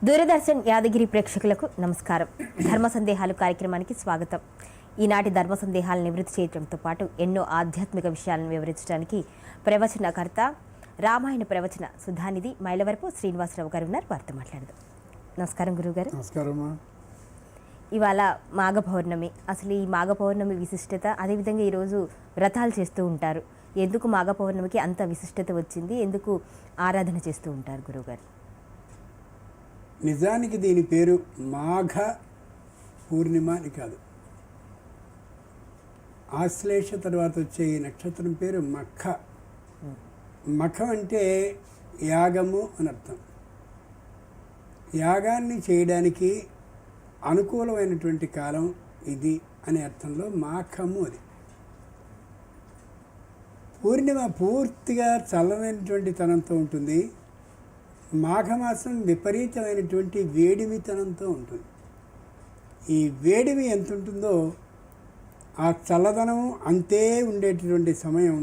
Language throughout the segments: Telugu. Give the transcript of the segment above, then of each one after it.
దూరదర్శన్ యాదగిరి ప్రేక్షకులకు నమస్కారం. ధర్మ సందేహాలు కార్యక్రమానికి స్వాగతం. ఈనాటి ధర్మ సందేహాలను నివృత్తి చేయడంతో పాటు ఎన్నో ఆధ్యాత్మిక విషయాలను వివరించడానికి ప్రవచనకర్త రామాయణ ప్రవచన సుధానిధి మైలవరపు శ్రీనివాసరావు గారు ఉన్నారు. వారితో మాట్లాడదాం. నమస్కారం గురువుగారు. నమస్కారం. ఇవాళ మాఘ పౌర్ణమి. అసలు ఈ మాఘ పౌర్ణమి విశిష్టత, అదేవిధంగా ఈరోజు వ్రతాలు చేస్తూ ఉంటారు. ఎందుకు మాఘ పౌర్ణమికి అంత విశిష్టత వచ్చింది? ఎందుకు ఆరాధన చేస్తూ ఉంటారు గురువుగారు? నిజానికి దీని పేరు మాఘ పూర్ణిమ అని కాదు. ఆశ్లేష తర్వాత వచ్చే ఈ నక్షత్రం పేరు మఖ. మఖ అంటే యాగము అని అర్థం. యాగాన్ని చేయడానికి అనుకూలమైనటువంటి కాలం ఇది అనే అర్థంలో మాఘము. అది పూర్ణిమ పూర్తిగా చల్లనైనటువంటి తనంతో ఉంటుంది. మాఘమాసం విపరీతమైనటువంటి వేడిమితనంతో ఉంటుంది. ఈ వేడిమి ఎంత ఉంటుందో ఆ చల్లదనం అంతే ఉండేటటువంటి సమయం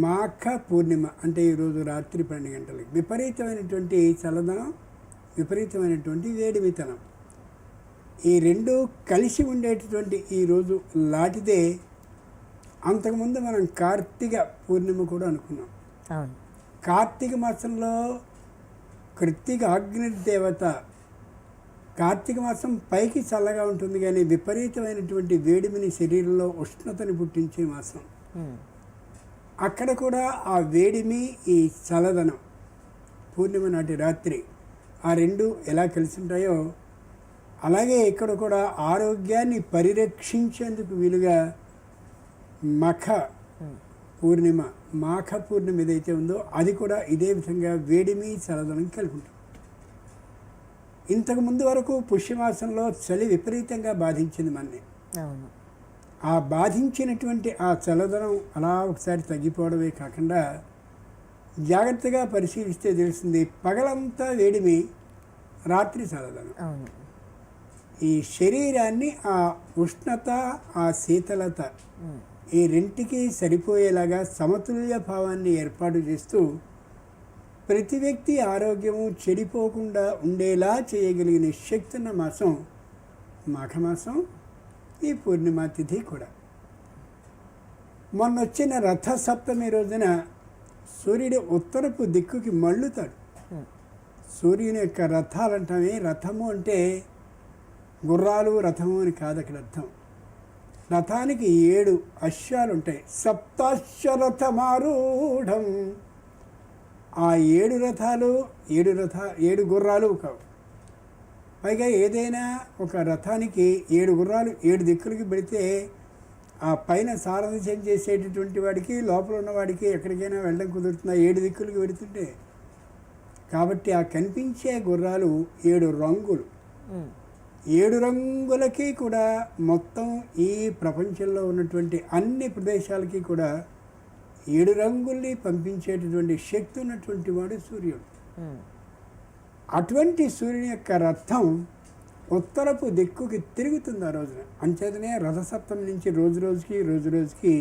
మాఘ పూర్ణిమ. అంటే ఈరోజు రాత్రి 12 గంటలకి విపరీతమైనటువంటి చల్లదనం, విపరీతమైనటువంటి వేడిమితనం, ఈ రెండు కలిసి ఉండేటటువంటి ఈరోజు లాంటిదే అంతకుముందు మనం కార్తీక పూర్ణిమ కూడా అనుకున్నాం. కార్తీక మాసంలో కృత్తిక అగ్నిదేవత కార్తీక మాసం పైకి చల్లగా ఉంటుంది, కానీ విపరీతమైనటువంటి వేడిమిని శరీరంలో ఉష్ణతని పుట్టించే మాసం. అక్కడ కూడా ఆ వేడిమి, ఈ చల్లదనం పూర్ణిమ నాటి రాత్రి ఆ రెండు ఎలా కలిసి ఉంటాయో అలాగే ఇక్కడ కూడా ఆరోగ్యాన్ని పరిరక్షించేందుకు వీలుగా మఖ పూర్ణిమ, మాఘ పూర్ణిమ ఏదైతే ఉందో అది కూడా ఇదే విధంగా వేడిమి చల్లదనం కలిపి ఉంటుంది. ఇంతకు ముందు వరకు పుష్యమాసంలో చలి విపరీతంగా బాధించింది మనని. ఆ బాధించినటువంటి ఆ చల్లదనం అలా ఒకసారి తగ్గిపోవడమే కాకుండా జాగ్రత్తగా పరిశీలిస్తే తెలిసింది పగలంతా వేడిమి, రాత్రి చల్లదనం. ఈ శరీరాన్ని ఆ ఉష్ణత, ఆ శీతలత ఈ రెంటికి సరిపోయేలాగా సమతుల్య భావాన్ని ఏర్పాటు చేస్తూ ప్రతి వ్యక్తి ఆరోగ్యము చెడిపోకుండా ఉండేలా చేయగలిగిన శక్తి ఉన్న మాసం మాఘమాసం, ఈ పూర్ణిమ తిథి కూడా. మొన్న వచ్చిన రథసప్తమి రోజున సూర్యుడు ఉత్తరపు దిక్కుకి మళ్ళుతాడు. సూర్యుని యొక్క రథాలు అంటామే. రథము అంటే గుర్రాలు, రథము అని కాదు అక్కడ అర్థం. రథానికి 7 అశ్వాలు ఉంటాయి. సప్తాశ్వరథమారూఢం. ఆ 7 రథాలు 7 గుర్రాలు కావు. పైగా ఏదైనా ఒక రథానికి 7 గుర్రాలు 7 దిక్కులకి పెడితే ఆ పైన సారథ్యం చేసేటటువంటి వాడికి, లోపల ఉన్నవాడికి ఎక్కడికైనా వెళ్ళడం కుదురుతుంది 7 దిక్కులకి పెడుతుంటే. కాబట్టి ఆ కనిపించే గుర్రాలు 7 రంగులు. 7 రంగులకి కూడా మొత్తం ఈ ప్రపంచంలో ఉన్నటువంటి అన్ని ప్రదేశాలకి కూడా 7 రంగుల్ని పంపించేటటువంటి శక్తి ఉన్నటువంటి వాడు సూర్యుడు. అటువంటి సూర్యుని యొక్క రథం ఉత్తరపు దిక్కుకి తిరుగుతుంది ఆ రోజున. అంచేతనే రథసప్తమి నుంచి రోజు రోజుకి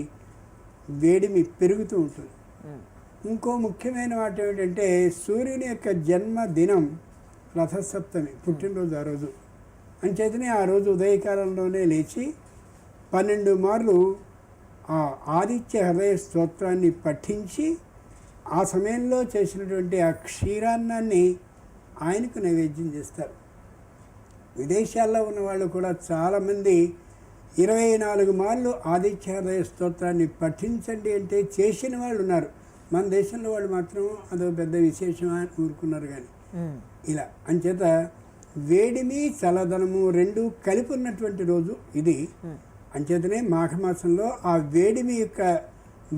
వేడిమి పెరుగుతూ ఉంటుంది. ఇంకో ముఖ్యమైన మాట ఏమిటంటే సూర్యుని యొక్క జన్మదినం రథసప్తమి, పుట్టినరోజు ఆ రోజు. అంచేతనే ఆ రోజు ఉదయకాలంలోనే లేచి 12 మార్లు ఆ ఆదిత్య హృదయ స్తోత్రాన్ని పఠించి ఆ సమయంలో చేసినటువంటి ఆ క్షీరాన్నాన్ని ఆయనకు నైవేద్యం చేస్తారు. విదేశాల్లో ఉన్న వాళ్ళు కూడా చాలామంది 24 మార్లు ఆదిత్య హృదయ స్తోత్రాన్ని పఠించండి అంటే చేసిన వాళ్ళు ఉన్నారు. మన దేశంలో వాళ్ళు మాత్రం అదో పెద్ద విశేషమా అని ఊరుకున్నారు. కానీ ఇలా అంచేత వేడిమి చల్లదనము రెండు కలిపి ఉన్నటువంటి రోజు ఇది. అంచేతనే మాఘమాసంలో ఆ వేడిమి యొక్క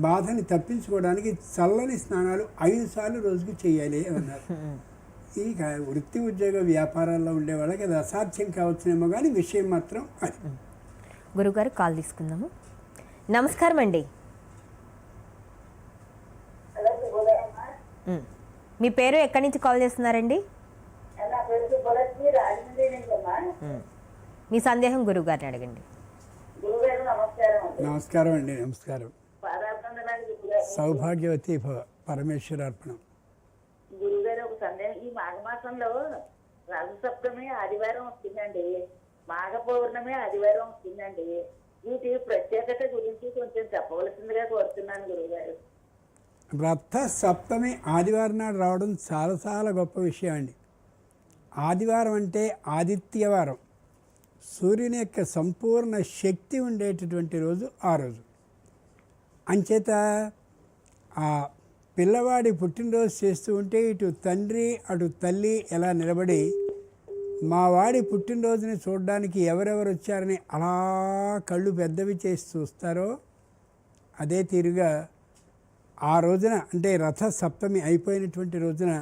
బాధని తప్పించుకోవడానికి చల్లని స్నానాలు 5 సార్లు రోజుకి చేయాలి అన్నారు. ఇక వృత్తి ఉద్యోగ వ్యాపారాల్లో ఉండే వాళ్ళకి అది అసాధ్యం కావచ్చునేమో, కానీ విషయం మాత్రం అది. గురుగారు కాల్ తీసుకుందాము. నమస్కారం అండి. మీ పేరు ఎక్కడి నుంచి కాల్ చేస్తున్నారండి? మీ సందేహం గురువు గారిని అడగండి. నమస్కారం అండి. నమస్కారం. సౌభాగ్యవతి పరమేశ్వరార్పణం. గురుగారు ఒక సందేహం. ఈ మాఘమాసంలో రథసప్తమి ఆదివారం వస్తుందండి, మాఘ పౌర్ణమి ఆదివారం వస్తుందండి. వీటి ప్రత్యేకత గురించి కొంచెం చెప్పవలసిందిగా కోరుతున్నాను గురువుగారు. రథ సప్తమి ఆదివారం నాడు రావడం చాలా చాలా గొప్ప విషయం అండి. ఆదివారం అంటే ఆదిత్యవారం, సూర్యుని యొక్క సంపూర్ణ శక్తి ఉండేటటువంటి రోజు ఆ రోజు. అంచేత ఆ పిల్లవాడి పుట్టినరోజు చేస్తూ ఉంటే ఇటు తండ్రి అటు తల్లి ఎలా నిలబడి మా వాడి పుట్టినరోజుని చూడడానికి ఎవరెవరు వచ్చారని అలా కళ్ళు పెద్దవి చేసి చూస్తారో అదే తీరుగా ఆ రోజున అంటే రథ సప్తమి అయిపోయినటువంటి రోజున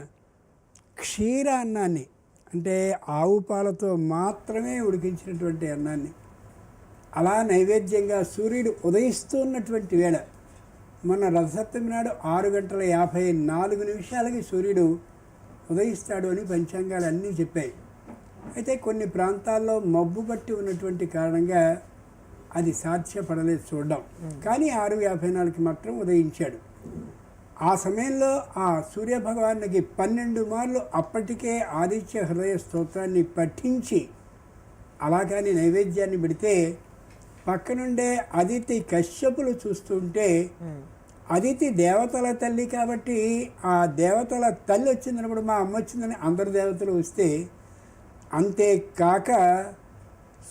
క్షీర అన్నాన్ని అంటే ఆవు పాలతో మాత్రమే ఉడికించినటువంటి అన్నాన్ని అలా నైవేద్యంగా సూర్యుడు ఉదయిస్తున్నటువంటి వేళ మొన్న రథసప్తమి నాడు 6:54 సూర్యుడు ఉదయిస్తాడు అని పంచాంగాలు అన్నీ చెప్పాయి. అయితే కొన్ని ప్రాంతాల్లో మబ్బు పట్టి ఉన్నటువంటి కారణంగా అది సాధ్యపడలేదు చూడడం, కానీ 6:54 మాత్రం ఉదయించాడు. ఆ సమయంలో ఆ సూర్యభగవానికి 12 మార్లు అప్పటికే ఆదిత్య హృదయ స్తోత్రాన్ని పఠించి అలా కానీ నైవేద్యాన్ని పెడితే పక్కనుండే అదితి కశ్యపులు చూస్తుంటే అదితి దేవతల తల్లి కాబట్టి ఆ దేవతల తల్లి వచ్చిందన్నప్పుడు మా అమ్మ వచ్చిందని అందరు దేవతలు వస్తే, అంతేకాక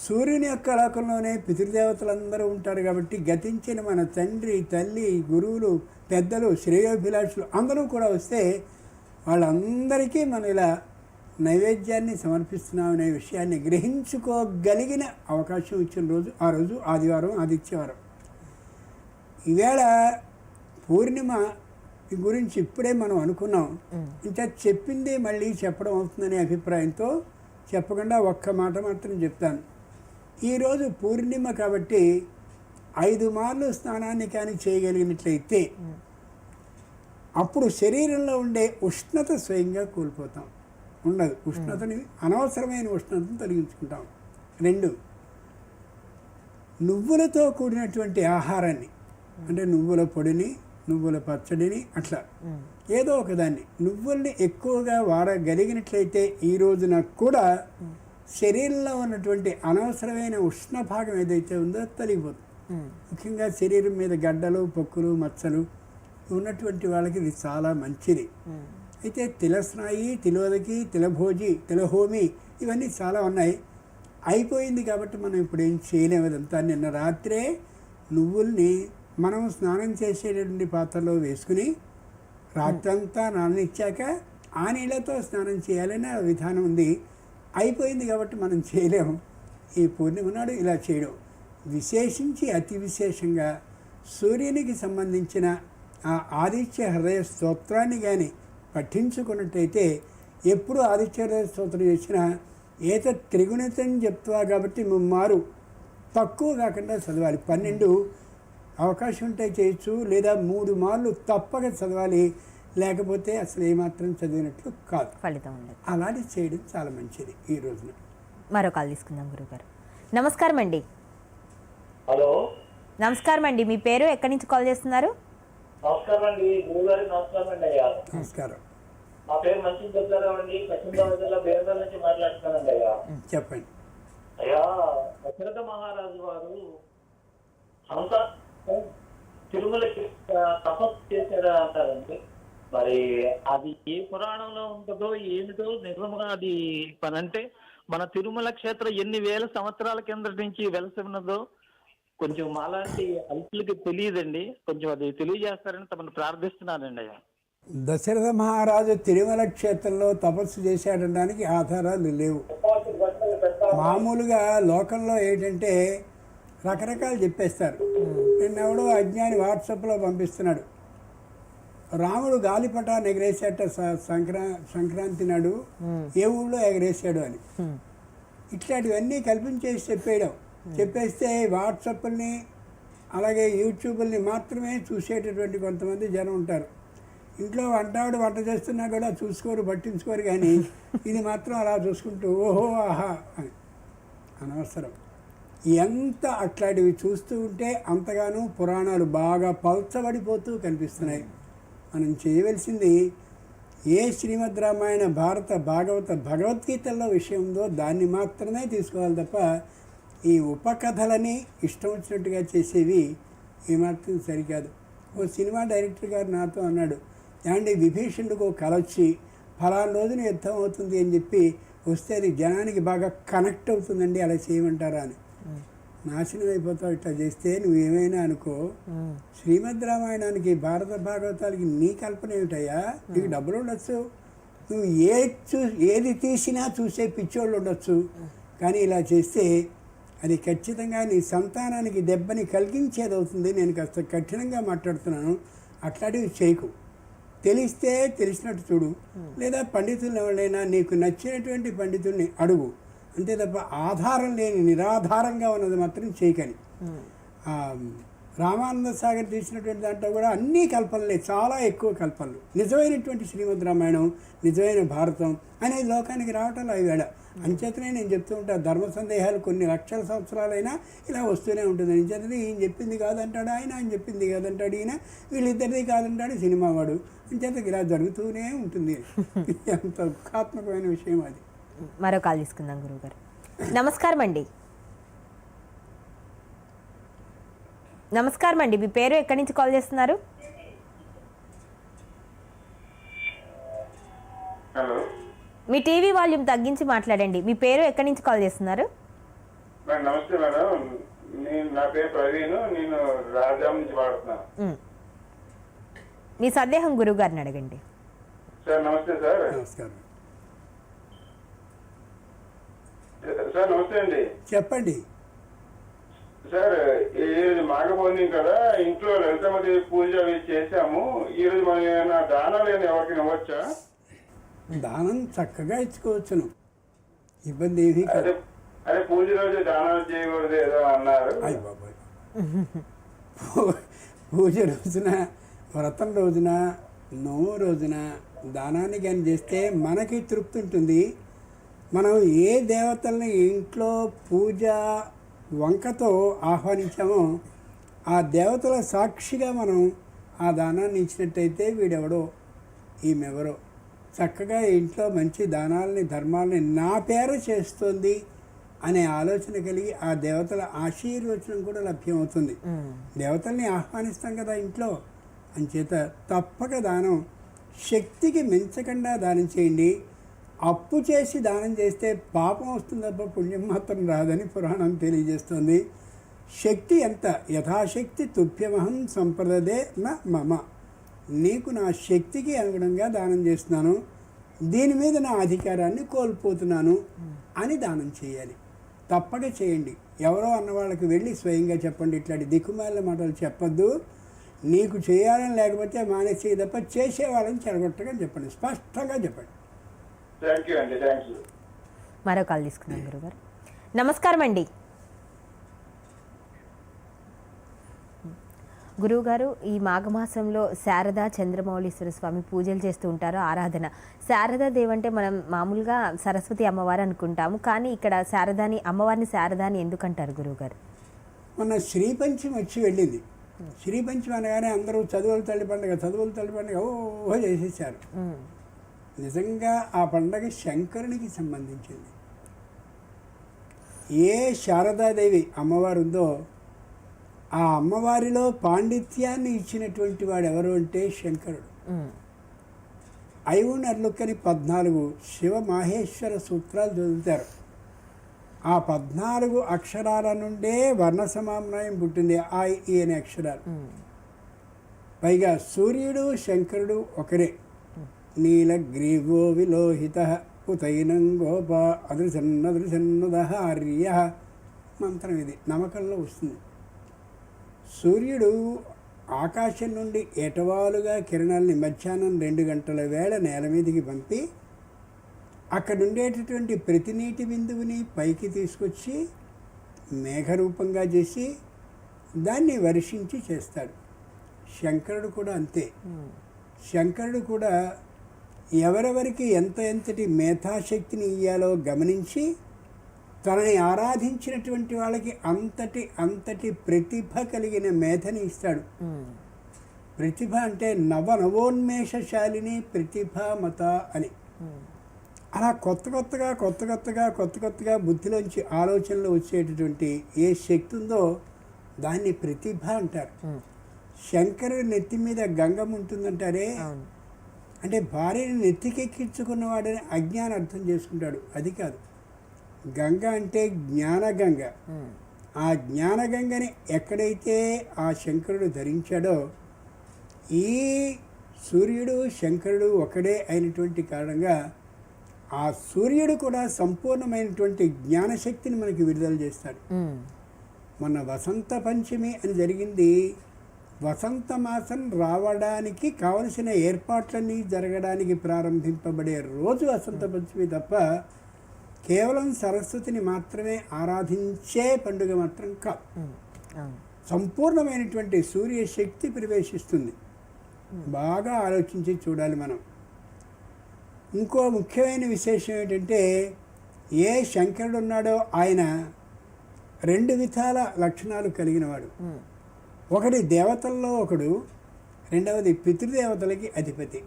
సూర్యుని యొక్క లోకంలోనే పితృదేవతలందరూ ఉంటారు కాబట్టి గతించిన మన తండ్రి తల్లి గురువులు పెద్దలు శ్రేయోభిలాషులు అందరూ కూడా వస్తే వాళ్ళందరికీ మనం ఇలా నైవేద్యాన్ని సమర్పిస్తున్నామనే విషయాన్ని గ్రహించుకోగలిగిన అవకాశం ఇచ్చిన రోజు ఆ రోజు ఆదివారం ఆదిత్యవారం. ఈవేళ పూర్ణిమ గురించి ఇప్పుడే మనం అనుకున్నాం, ఇంకా చెప్పింది మళ్ళీ చెప్పడం అవుతుందనే అభిప్రాయంతో చెప్పకుండా ఒక్క మాట మాత్రం చెప్తాను. ఈరోజు పూర్ణిమ కాబట్టి 5 మార్లు స్నానాన్ని కానీ చేయగలిగినట్లయితే అప్పుడు శరీరంలో ఉండే ఉష్ణత స్వయంగా కోల్పోతాం, ఉండదు. ఉష్ణతని అనవసరమైన ఉష్ణతను తొలగించుకుంటాం. 2, నువ్వులతో కూడినటువంటి ఆహారాన్ని అంటే నువ్వుల పొడిని నువ్వుల పచ్చడిని అట్లా ఏదో ఒకదాన్ని నువ్వుల్ని ఎక్కువగా వాడగలిగినట్లయితే ఈ రోజున కూడా శరీరంలో ఉన్నటువంటి అనవసరమైన ఉష్ణ భాగం ఏదైతే ఉందో తొలగిపోతుంది. ముఖ్యంగా శరీరం మీద గడ్డలు పొక్కులు మచ్చలు ఉన్నటువంటి వాళ్ళకి ఇది చాలా మంచిది. అయితే తిలస్నాయి తిలోదకి తిలభోజి తిలహోమి ఇవన్నీ చాలా ఉన్నాయి. అయిపోయింది కాబట్టి మనం ఇప్పుడు ఏం చేయలేము. అదంతా నిన్న రాత్రే నువ్వుల్ని మనం స్నానం చేసేటువంటి పాత్రలో వేసుకుని రాత్రంతా నాననిచ్చాక ఆ నీళ్ళతో స్నానం చేయాలనే విధానం ఉంది. అయిపోయింది కాబట్టి మనం చేయలేము. ఈ పూర్ణిమ నాడు ఇలా చేయడం విశేషించి అతి విశేషంగా సూర్యునికి సంబంధించిన ఆ ఆదిత్య హృదయ స్తోత్రాన్ని కానీ పఠించుకున్నట్టయితే ఎప్పుడు ఆదిత్య హృదయ స్తోత్రం చేసినా ఏత త్రిగుణితం చెప్తా కాబట్టి ముమ్మారు తక్కువ కాకుండా చదవాలి. 12 అవకాశం ఉంటే చేయొచ్చు, లేదా 3 మార్లు తప్పక చదవాలి, లేకపోతే అసలు ఏమాత్రం చదివినట్లు కాదు, ఫలితం ఉండదు. అలాంటి చేయడం చాలా మంచిది. ఈ రోజున మరో కాల్ తీసుకుందాం గురుగారు. నమస్కారం అండి. హలో, నమస్కారం అండి. మీ పేరు ఎక్కడి నుంచి కాల్ చేస్తున్నారు? నమస్కారం అండి గురుగారు. నమస్కారం అండి అయ్యా. నమస్కారం. మా పేరు మంచి చెప్తారావు అండి, పశ్చిమ గోదావరి జిల్లా బేరగల్ నుంచి మాట్లాడుతున్నానండి అయ్యా. చెప్పండి. అయ్యా, దశరథ మహారాజు వారు హంస తిరుమలకి తపస్సు చేశారా అంటారండి. మరి అది ఏ పురాణంలో ఉంటుందో ఏమిటో నిజంగా అది పనంటే మన తిరుమల క్షేత్రం ఎన్ని వేల సంవత్సరాల కింద నుంచి వెలసి ఉన్నదో కొంచెం మాలాంటి అల్పులకి తెలియదండి. కొంచెం అది తెలియజేస్తారని తమను ప్రార్థిస్తున్నానండి అయ్యా. దశరథ మహారాజు తిరుమల క్షేత్రంలో తపస్సు చేశాడనడానికి ఆధారాలు లేవు. మామూలుగా లోకంలో ఏంటంటే రకరకాలు చెప్పేస్తారు. నిన్నెవడో అజ్ఞాని వాట్సాప్లో పంపిస్తున్నాడు, రాముడు గాలిపటాన్ని ఎగరేసాట సంక్రాంతి నాడు ఏ ఊళ్ళో ఎగరేసాడు అని. ఇట్లాంటివన్నీ కల్పించేసి చెప్పేస్తే వాట్సాప్ని అలాగే యూట్యూబ్ని మాత్రమే చూసేటటువంటి కొంతమంది జనం ఉంటారు. ఇంట్లో వంటావిడ వంట చేస్తున్నా కూడా చూసుకోరు, పట్టించుకోరు. కానీ ఇది మాత్రం అలా చూసుకుంటూ ఓహో ఆహా అని అనవసరం. ఎంత అట్లాంటివి చూస్తూ ఉంటే అంతగానో పురాణాలు బాగా పల్చబడిపోతూ కనిపిస్తున్నాయి. మనం చేయవలసింది ఏ శ్రీమద్ రామాయణ భారత భాగవత భగవద్గీతల్లో విషయం ఉందో దాన్ని మాత్రమే తీసుకోవాలి తప్ప ఈ ఉపకథలని ఇష్టం వచ్చినట్టుగా చేసేవి ఏమాత్రం సరికాదు. ఓ సినిమా డైరెక్టర్ గారు నాతో అన్నాడు, ఏమంటే విభీషణుడికి ఒక కళ వచ్చి ఫలానా రోజున యుద్ధం అవుతుంది అని చెప్పి వస్తే అది జనానికి బాగా కనెక్ట్ అవుతుందండి, అలా చేయమంటారా అని. నాశనం అయిపోతావు ఇట్లా చేస్తే, నువ్వేమైనా అనుకో. శ్రీమద్ రామాయణానికి భారత భాగవతాలకి నీ కల్పన ఏమిటయ్యా? నీకు డబ్బులు ఉండొచ్చు, నువ్వు ఏది తీసినా చూసే పిచ్చోళ్ళు ఉండొచ్చు, కానీ ఇలా చేస్తే అది ఖచ్చితంగా నీ సంతానానికి దెబ్బని కలిగించేది అవుతుంది. నేను కాస్త కఠినంగా మాట్లాడుతున్నాను, అట్లాంటివి చేయకు. తెలిస్తే తెలిసినట్టు చూడు, లేదా పండితులను ఎవరైనా నీకు నచ్చినటువంటి పండితుల్ని అడుగు, అంతే తప్ప ఆధారం లేని నిరాధారంగా ఉన్నది మాత్రం చేయకని. రామానంద సాగర్ తీసినటువంటి దాంట్లో కూడా అన్నీ కల్పనలే, చాలా ఎక్కువ కల్పనలు. నిజమైనటువంటి శ్రీమద్ రామాయణం, నిజమైన భారతం అనేది లోకానికి రావటం ఈవేళ. అంచేతనే నేను చెప్తూ ఉంటా, ధర్మ సందేహాలు కొన్ని లక్షల సంవత్సరాలైనా ఇలా వస్తూనే ఉంటుంది. అంచేతనే ఈయన చెప్పింది కాదంటాడు ఆయన, ఆయన చెప్పింది కాదంటాడు ఈయన, వీళ్ళిద్దరిది కాదంటాడు సినిమా వాడు. అంచేత ఇలా జరుగుతూనే ఉంటుంది. ఎంత దుఃఖాత్మకమైన విషయం అది. మరో కాల్ తీసుకుందాం గురువుగారు. నమస్కారం అండి. నమస్కారం అండి, మీ పేరు ఎక్కడి నుంచి కాల్ చేస్తున్నారు? హలో, మీ టీవీ వాల్యూమ్ తగ్గించి మాట్లాడండి. మీ పేరు ఎక్కడి నుంచి కాల్ చేస్తున్నారు? మేడం నమస్తే మేడం, నా పేరు ప్రవీణ్, నేను రాజాం నుంచి వాడుతున్నాను. మీ సందేహం గురువు గారిని అడగండి. సార్ నమస్తే సార్. నమస్కారం సార్ నమస్తే అండి. చెప్పండి సార్, ఈరోజు మాఘపౌర్ణమి కదా, ఇంట్లో లలితమ్మదేవి పూజ అవి చేశాము. ఈరోజు మనం ఏమైనా దానాలు ఏమైనా ఎవరికి ఇవ్వచ్చా? దానం చక్కగా ఇచ్చుకోవచ్చును, ఇబ్బంది ఏమీ కాదు. అదే పూజ రోజు దానాలు చేయకూడదు ఏదో అన్నారు. అయ్య బాబాయ్, పూజ రోజున, వ్రతం రోజున, నోము రోజున దానాన్ని కానీ చేస్తే మనకి తృప్తి ఉంటుంది. మనం ఏ దేవతల్ని ఇంట్లో పూజ వంకతో ఆహ్వానించామో ఆ దేవతల సాక్షిగా మనం ఆ దానాన్ని ఇచ్చినట్టయితే వీడెవడో ఈమెవరో చక్కగా ఇంట్లో మంచి దానాలని ధర్మాలని నా పేర చేస్తుంది అనే ఆలోచన కలిగి ఆ దేవతల ఆశీర్వచనం కూడా లభ్యమవుతుంది. దేవతల్ని ఆహ్వానిస్తాం కదా ఇంట్లో, అంచేత తప్పక దానం, శక్తికి మించకుండా దానం చేయండి. అప్పు చేసి దానం చేస్తే పాపం వస్తుంది తప్ప పుణ్యం మాత్రం రాదని పురాణం తెలియజేస్తుంది. శక్తి ఎంత, యథాశక్తి తుభ్యమహం సంప్రదదే న మమ, నీకు నా శక్తికి అనుగుణంగా దానం చేస్తున్నాను, దీని మీద నా అధికారాన్ని కోల్పోతున్నాను అని దానం చేయాలి. తప్పక చేయండి. ఎవరో అన్న వాళ్ళకి వెళ్ళి స్వయంగా చెప్పండి, ఇట్లాంటి దిక్కుమాలిన మాటలు చెప్పొద్దు, నీకు చేయాలని లేకపోతే మానేసే తప్ప చేసేవాళ్ళని చెడగొట్టగా చెప్పండి, స్పష్టంగా చెప్పండి. థ్యాంక్ యూ అండి, థ్యాంక్ యూ. మరో కాల్ తీసుకుందాం గురుగారు. నమస్కారం అండి. గురువుగారు, ఈ మాఘమాసంలో శారదా చంద్రమౌళీశ్వర స్వామి పూజలు చేస్తూ ఉంటారు, ఆరాధన. శారదాదేవి అంటే మనం మామూలుగా సరస్వతి అమ్మవారు అనుకుంటాము, కానీ ఇక్కడ శారదాని, అమ్మవారిని శారదాని ఎందుకంటారు గురువుగారు? మొన్న శ్రీపంచమి వచ్చి వెళ్ళింది. శ్రీపంచమి అనగానే అందరూ చదువుల తల్లి పండుగ ఓహో చేసేసారు. నిజంగా ఆ పండగ శంకరునికి సంబంధించింది. ఏ శారదాదేవి అమ్మవారు ఉందో ఆ అమ్మవారిలో పాండిత్యాన్ని ఇచ్చినటువంటి వాడు ఎవరు అంటే శంకరుడు. ఐవునర్లుక్కని 14 శివ మాహేశ్వర సూత్రాలు చదువుతారు. ఆ 14 అక్షరాల నుండే వర్ణ సమామ్నాయం పుట్టింది, ఆ ఈ అనే అక్షరాలు. పైగా సూర్యుడు శంకరుడు ఒకరే. నీలగ్రీవో విలోహిత ఉతైనం గోప అదృశన్నదృశన్నదహార్య మంత్రం ఇది నమ్మకంలో వస్తుంది. సూర్యుడు ఆకాశం నుండి ఏటవాలుగా కిరణాలని మధ్యాహ్నం 2 గంటల వేళ నేల మీదకి పంపి అక్కడ ఉండేటటువంటి ప్రతి నీటి బిందువుని పైకి తీసుకొచ్చి మేఘరూపంగా చేసి దాన్ని వర్షించి చేస్తాడు. శంకరుడు కూడా అంతే. శంకరుడు కూడా ఎవరెవరికి ఎంతటి మేధాశక్తిని ఇయ్యాలో గమనించి తనని ఆరాధించినటువంటి వాళ్ళకి అంతటి ప్రతిభ కలిగిన మేధని ఇస్తాడు. ప్రతిభ అంటే నవోన్మేషశాలిని ప్రతిభామత అని. అలా కొత్త కొత్తగా బుద్ధిలోంచి ఆలోచనలు వచ్చేటటువంటి ఏ శక్తి ఉందో దాన్ని ప్రతిభ అంటారు. శంకరుడి నెత్తి మీద గంగం ఉంటుందంటారే, అంటే భార్యని నెత్తికెక్కించుకున్నవాడని అజ్ఞానం అర్థం చేసుకుంటాడు. అది కాదు, గంగ అంటే జ్ఞానగంగ. ఆ జ్ఞానగంగని ఎక్కడైతే ఆ శంకరుడు ధరించాడో, ఈ సూర్యుడు శంకరుడు ఒకడే అయినటువంటి కారణంగా ఆ సూర్యుడు కూడా సంపూర్ణమైనటువంటి జ్ఞానశక్తిని మనకి విడుదల చేస్తాడు. మొన్న వసంత పంచమి అని జరిగింది. వసంత మాసం రావడానికి కావలసిన ఏర్పాట్లన్నీ జరగడానికి ప్రారంభింపబడే రోజు వసంత పంచమి తప్ప కేవలం సరస్వతిని మాత్రమే ఆరాధించే పండుగ మాత్రం కాదు. సంపూర్ణమైనటువంటి సూర్య శక్తి ప్రవేశిస్తుంది. బాగా ఆలోచించి చూడాలి మనం. ఇంకో ముఖ్యమైన విశేషం ఏంటంటే, ఏ శంకరుడు ఉన్నాడో ఆయన 2 విధాల లక్షణాలు కలిగినవాడు. ఒకటి దేవతల్లో ఒకడు, రెండవది పితృదేవతలకి అధిపతి.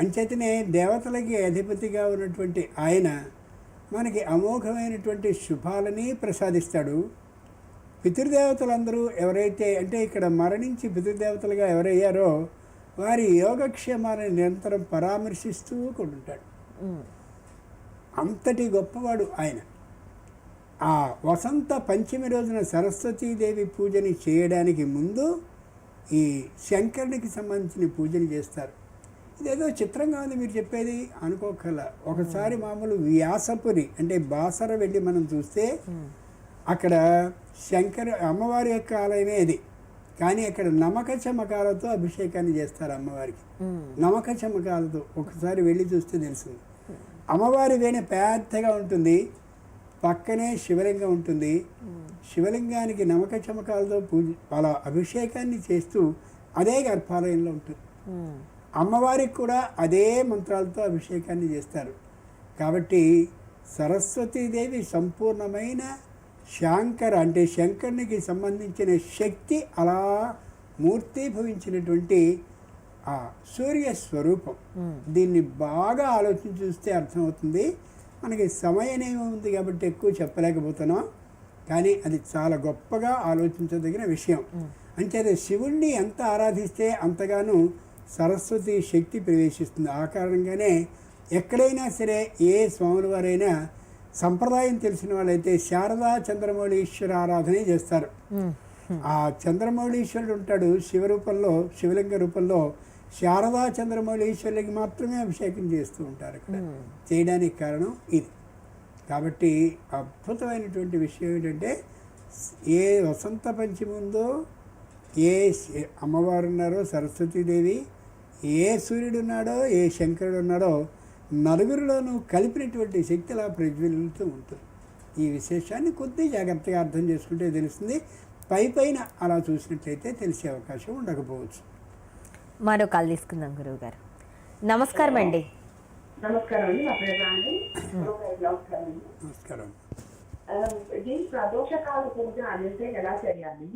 అంచేతనే దేవతలకి అధిపతిగా ఉన్నటువంటి ఆయన మనకి అమోఘమైనటువంటి శుభాలని ప్రసాదిస్తాడు. పితృదేవతలందరూ ఎవరైతే, అంటే ఇక్కడ మరణించి పితృదేవతలుగా ఎవరయ్యారో వారి యోగక్షేమాలను నిరంతరం పరామర్శిస్తూ ఉంటాడు. అంతటి గొప్పవాడు ఆయన. ఆ వసంత పంచమి రోజున సరస్వతీదేవి పూజని చేయడానికి ముందు ఈ శంకరునికి సంబంధించిన పూజని చేస్తారు. ఇదేదో చిత్రంగా ఉంది మీరు చెప్పేది అనుకోకల్లా. ఒకసారి మామూలు వ్యాసపురి అంటే బాసర వెళ్ళి మనం చూస్తే అక్కడ అమ్మవారి యొక్క ఆలయమే అది. కానీ అక్కడ నమక చమకాలతో అభిషేకాన్ని చేస్తారు అమ్మవారికి. నమక చమకాలతో ఒకసారి వెళ్ళి చూస్తే తెలుస్తుంది. అమ్మవారి వేణి పెద్దగా ఉంటుంది, పక్కనే శివలింగం ఉంటుంది. శివలింగానికి నమక చమకాలతో అలా అభిషేకాన్ని చేస్తూ అదే గర్భాలయంలో ఉంటుంది. అమ్మవారికి కూడా అదే మంత్రాలతో అభిషేకాన్ని చేస్తారు. కాబట్టి సరస్వతీదేవి సంపూర్ణమైన అంటే శంకరునికి సంబంధించిన శక్తి అలా మూర్తీభవించినటువంటి ఆ సూర్య స్వరూపం. దీన్ని బాగా ఆలోచించి చూస్తే అర్థమవుతుంది. మనకి సమయం ఉంది కాబట్టి ఎక్కువ చెప్పలేకపోతున్నాం, కానీ అది చాలా గొప్పగా ఆలోచించదగిన విషయం. అంటే శివుణ్ణి ఎంత ఆరాధిస్తే అంతగానో సరస్వతి శక్తి ప్రవేశిస్తుంది. ఆ కారణంగానే ఎక్కడైనా సరే ఏ స్వాముల వారైనా సంప్రదాయం తెలిసిన వాళ్ళైతే శారదా చంద్రమౌళీశ్వర ఆరాధనే చేస్తారు. ఆ చంద్రమౌళీశ్వరుడు ఉంటాడు శివరూపంలో, శివలింగ రూపంలో. శారదా చంద్రమౌళీశ్వరులకి మాత్రమే అభిషేకం చేస్తూ ఉంటారు అక్కడ. చేయడానికి కారణం ఇది. కాబట్టి అద్భుతమైనటువంటి విషయం ఏంటంటే, ఏ వసంత పంచమి ఉందో, ఏ అమ్మవారు ఉన్నారో సరస్వతీదేవి, ఏ సూర్యుడు ఉన్నాడో, ఏ శంకరుడు ఉన్నాడో, నలుగురిలోనూ కలిపినటువంటి శక్తి అలా ప్రజ్వలిస్తూ ఉంటుంది. ఈ విశేషాన్ని కొద్ది జాగ్రత్తగా అర్థం చేసుకుంటే తెలుస్తుంది. పైన అలా చూసినట్లయితే తెలిసే అవకాశం ఉండకపోవచ్చు. మరో కాల్ తీసుకుందాం గురువు గారు. నమస్కారం అండి. నమస్కారం అండి. నా పేరు రాణి. నమస్కారం. దీని ప్రదోషకాల పూజ అంటే ఎలా చేయాలి?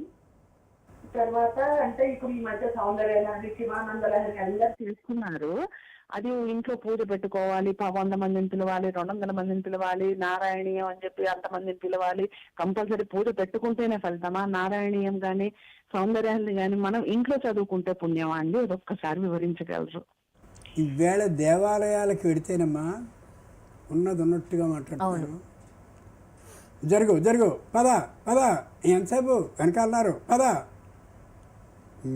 తర్వాత అంటే ఇప్పుడు ఈ మధ్య సౌందర్యలహరి, శివానందలహరి అందరు తీసుకున్నారు. అది ఇంట్లో పూజ పెట్టుకోవాలి, 100 మందిని పిలవాలి, 200 మందిని పిలవాలి, నారాయణీయం అని చెప్పి అంతమందిని పిలవాలి, కంపల్సరీ పూజ పెట్టుకుంటేనే ఫలితమా? నారాయణీయం కానీ సౌందర్యాన్ని కానీ మనం ఇంట్లో చదువుకుంటే పుణ్యమా అండి? అది ఒక్కసారి వివరించగలరు? ఈవేళ దేవాలయాలకు వెడితేనమ్మా ఉన్నది ఉన్నట్టుగా మాట్లాడుతున్నాను. జరుగు పద ఎంతసేపు వెనకాలన్నారు పద.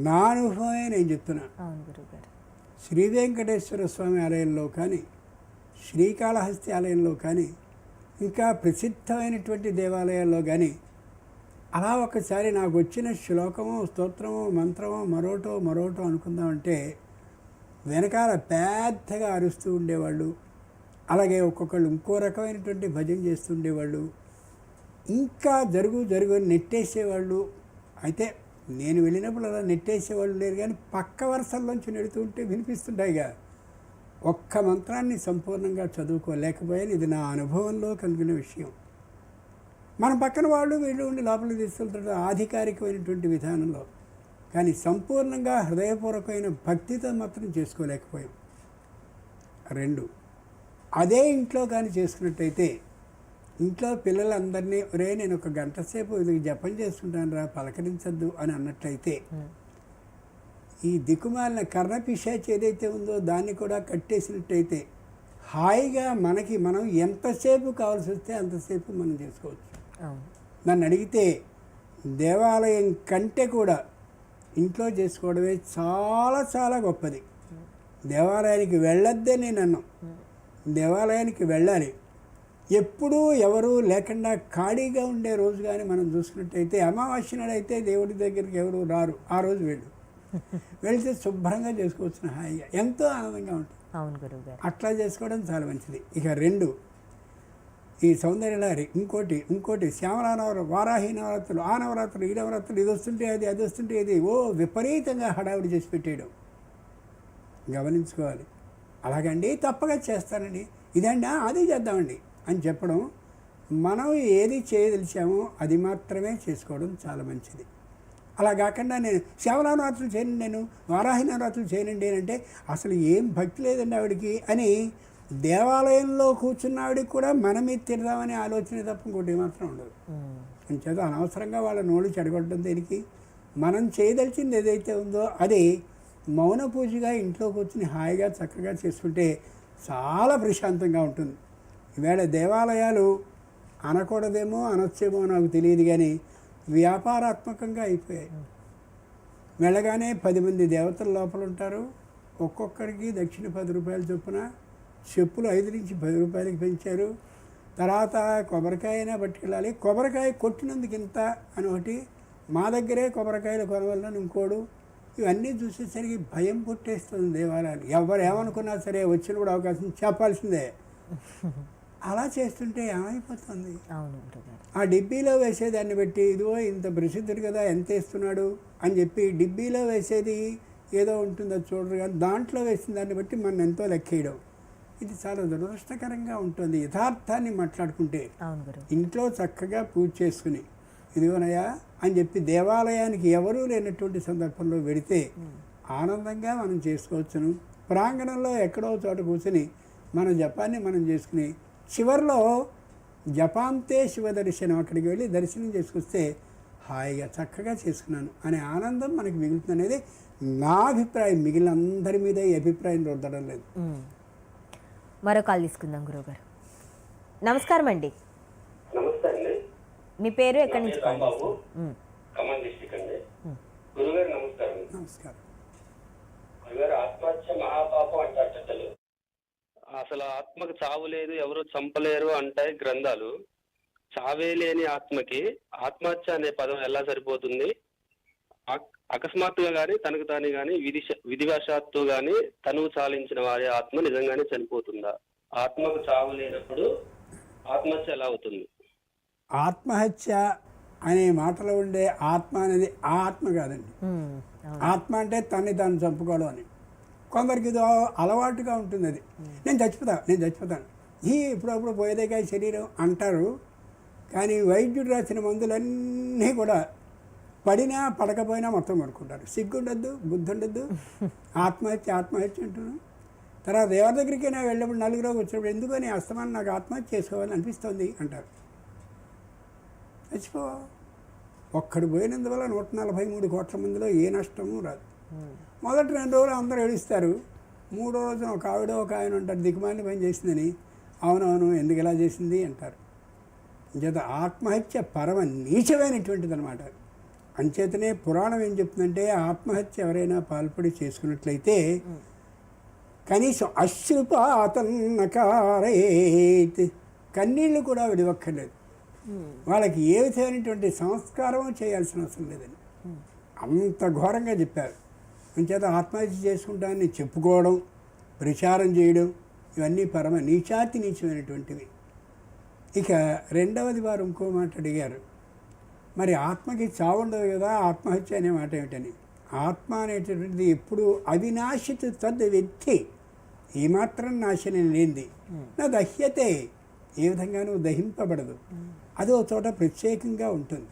నా అనుభవమే నేను చెప్తున్నా. శ్రీ వెంకటేశ్వర స్వామి ఆలయంలో కానీ, శ్రీకాళహస్తి ఆలయంలో కానీ, ఇంకా ప్రసిద్ధమైనటువంటి దేవాలయాల్లో కానీ అలా ఒకసారి నాకు వచ్చిన శ్లోకమో, స్తోత్రమో, మంత్రమో, మరోటో అనుకుందామంటే వెనకాల పెద్దగా అరుస్తూ ఉండేవాళ్ళు. అలాగే ఒక్కొక్కళ్ళు ఇంకో రకమైనటువంటి భజన చేస్తూ ఉండేవాళ్ళు. ఇంకా జరుగు నెట్టేసేవాళ్ళు. అయితే నేను వెళ్ళినప్పుడు అలా నెట్టేసేవాళ్ళు లేరు, కానీ పక్క వరుసల్లోంచి నెడుతూ ఉంటే వినిపిస్తుంటాయిగా. ఒక్క మంత్రాన్ని సంపూర్ణంగా చదువుకోలేకపోయాను. ఇది నా అనుభవంలో కలిగిన విషయం. మన పక్కన వాళ్ళు వీళ్ళు ఉండి లోపలికి తీసుకెళ్తుంటారు ఆధికారికమైనటువంటి విధానంలో. కానీ సంపూర్ణంగా హృదయపూర్వకమైన భక్తితో మాత్రం చేసుకోలేకపోయాం. 2, అదే ఇంట్లో కానీ చేసుకున్నట్టయితే ఇంట్లో పిల్లలందరినీ ఒరే నేను ఒక గంట సేపు ఇది జపం చేసుకుంటాను రా పలకరించద్దు అని అన్నట్లయితే ఈ దిక్కుమాలిన కర్ణపిశాచి ఏదైతే ఉందో దాన్ని కూడా కట్టేసినట్టయితే హాయిగా మనం ఎంతసేపు కావాల్సి వస్తే అంతసేపు మనం చేసుకోవచ్చు. నన్ను అడిగితే దేవాలయం కంటే కూడా ఇంట్లో చేసుకోవడమే చాలా చాలా గొప్పది. దేవాలయానికి వెళ్ళొద్దే నేను అన్నాను. దేవాలయానికి వెళ్ళాలి. ఎప్పుడూ ఎవరు లేకుండా ఖాళీగా ఉండే రోజు కానీ మనం చూసుకున్నట్టయితే అమావాస్య నాడు అయితే దేవుడి దగ్గరికి ఎవరు రారు. ఆ రోజు వెళితే శుభ్రంగా చేసుకోవచ్చు హాయిగా, ఎంతో ఆనందంగా ఉంటుంది. అవును గురువుగారు. అట్లా చేసుకోవడం చాలా మంచిది. ఇక 2 ఈ సౌందర్యలహరి, ఇంకోటి శ్యామల నవరాత్రులు, వారాహి నవరాత్రులు, ఆ నవరాత్రులు, ఈ నవరాత్రులు, ఇది వస్తుంటే అది వస్తుంటే ఇది విపరీతంగా హడావిడి చేసి పెట్టేయడం గమనించుకోవాలి. అలాగండి తప్పగా చేస్తానండి, ఇదండి అది చేద్దామండి అని చెప్పడం, మనం ఏది చేయదలిచామో అది మాత్రమే చేసుకోవడం చాలా మంచిది. అలా కాకుండా నేను శ్యామల నవరాత్రులు చేయనండి, నేను వారాహి నవరాత్రులు చేయనండి అంటే అసలు ఏం భక్తి లేదండి ఆవిడికి అని దేవాలయంలో కూర్చున్న ఆవిడికి కూడా మన మీద తిడదామనే ఆలోచన తప్ప ఇంకోటి మాత్రం ఉండదు. అంచేత అనవసరంగా వాళ్ళ నోళ్ళు చెడగొట్టడం దేనికి? మనం చేయదలిచింది ఏదైతే ఉందో అది మౌన పూజగా ఇంట్లో కూర్చుని హాయిగా చక్కగా చేసుకుంటే చాలా ప్రశాంతంగా ఉంటుంది. ఈవేళ దేవాలయాలు అనకూడదేమో అనొచ్చేమో నాకు తెలియదు కానీ వ్యాపారాత్మకంగా అయిపోయాయి. వెళ్ళగానే 10 మంది దేవతల లోపల ఉంటారు. ఒక్కొక్కరికి దక్షిణ 10 రూపాయలు చొప్పున, చెప్పులు 5 నుంచి 10 రూపాయలకి పెంచారు. తర్వాత కొబ్బరికాయనే పట్టుకెళ్ళాలి, కొబ్బరికాయ కొట్టినందుకు ఇంత అని ఒకటి, మా దగ్గరే కొబ్బరికాయలు కొనవలని ఇంకోడు. ఇవన్నీ చూసేసరికి భయం పుట్టేస్తుంది దేవాలయాలు. ఎవరు ఏమనుకున్నా సరే వచ్చిన కూడా అవకాశం చెప్పాల్సిందే. అలా చేస్తుంటే ఏమైపోతుంది? ఆ డిబ్బీలో వేసేదాన్ని బట్టి ఇదిగో ఇంత ప్రసిద్ధుడు కదా ఎంత వేస్తున్నాడు అని చెప్పి డిబ్బీలో వేసేది ఏదో ఉంటుందో చూడరు, కానీ దాంట్లో వేసిన దాన్ని బట్టి మనం ఎంతో లెక్కేయడం, ఇది చాలా దురదృష్టకరంగా ఉంటుంది. యథార్థాన్ని మాట్లాడుకుంటే ఇంట్లో చక్కగా పూజ చేసుకుని ఇదిగోనయ్యా అని చెప్పి దేవాలయానికి ఎవరూ లేనటువంటి సందర్భంలో వెడితే ఆనందంగా మనం చేసుకోవచ్చును. ప్రాంగణంలో ఎక్కడో చోట కూర్చొని మన జపాన్ని మనం చేసుకుని చివరిలో జపాంతే శివ దర్శనం అక్కడికి వెళ్ళి దర్శనం చేసుకొస్తే హాయిగా చక్కగా చేసుకున్నాను అనే ఆనందం మనకి మిగులుతుంది అనేది నా అభిప్రాయం. మిగిలిన అందరి మీద ఈ అభిప్రాయం రుద్దడం లేదు. మరో కాల్ తీసుకుందాం గురువుగారు. నమస్కారం అండి. నమస్తే అండి. మీ పేరు ఎక్కడి నుంచి? ఖమ్మం డిస్ట్రిక్ట్ అండి. గురుగారు నమస్కారం. నమస్కారం. గురుగారు ఆత్మహత్య మహాపాపం అంటారు పెద్దలు. అసలు ఆత్మకు చావు లేదు, ఎవరు చంపలేరు అంటాయి గ్రంథాలు. చావే లేని ఆత్మకి ఆత్మహత్య అనే పదం ఎలా సరిపోతుంది? అకస్మాత్తుగా కానీ తనకు తాను కానీ విధివశాత్తు కానీ తనువు చాలించిన వారి ఆత్మ నిజంగానే చనిపోతుందా? ఆత్మకు చావు లేనప్పుడు ఆత్మహత్య ఎలా అవుతుంది? ఆత్మహత్య అనే మాటలో ఉండే ఆత్మ అనేది ఆ ఆత్మ కాదండి. ఆత్మ అంటే తన్ని తాను చంపుకోవడం అని కొందరికి ఇది అలవాటుగా ఉంటుంది. అది నేను చచ్చిపోతాను ఇప్పుడప్పుడు పోయేదేగా శరీరం అంటారు. కానీ వైద్యుడు రాసిన మందులన్నీ కూడా పడినా పడకపోయినా మొత్తం కొనుక్కుంటారు. సిగ్గుండద్దు, బుద్ధి ఉండద్దు. ఆత్మహత్య అంటున్నాను. తర్వాత ఎవరి దగ్గరికైనా వెళ్ళినప్పుడు నలుగురు వచ్చినప్పుడు ఎందుకని అస్తమానం నాకు ఆత్మహత్య చేసుకోవాలని అనిపిస్తుంది అంటారు. చచ్చిపో. ఒక్కడు పోయినందువల్ల 143 కోట్ల మందిలో ఏ నష్టము రాదు. మొదటి 2 రోజులు అందరూ ఏడుస్తారు. 3వ రోజున ఒక ఆవిడ ఒక ఆయన ఉంటారు, దిక్కుమాలిన పని చేసిందని. అవునవును ఎందుకు ఇలా చేసింది అంటారు. అంచేత ఆత్మహత్య పరమ నీచమైనటువంటిది అనమాట. అంచేతనే పురాణం ఏం చెప్తుందంటే ఆత్మహత్య ఎవరైనా పాల్పడి చేసుకున్నట్లయితే కనీసం అశ్రుపాతన్నకారేత్, కన్నీళ్ళు కూడా విడివక్కర్లేదు. వాళ్ళకి ఏ విధమైనటువంటి సంస్కారం చేయాల్సిన అవసరం లేదని అంత ఘోరంగా చెప్పారు. అంచేత ఆత్మహత్య చేసుకుంటానని చెప్పుకోవడం, ప్రచారం చేయడం ఇవన్నీ పరమ నీచమైనటువంటివి. ఇక రెండవది వారు ఇంకో మాట అడిగారు, మరి ఆత్మకి చావుండదు కదా, ఆత్మహత్య అనే మాట ఏమిటని. ఆత్మ అనేటటువంటిది ఎప్పుడు అవినాశిత తద్వ్యక్తి, ఏమాత్రం నాశనం లేనిది. నా దహ్యతే, ఏ విధంగానూ దహింపబడదు. అది ఒక చోట ప్రత్యేకంగా ఉంటుంది.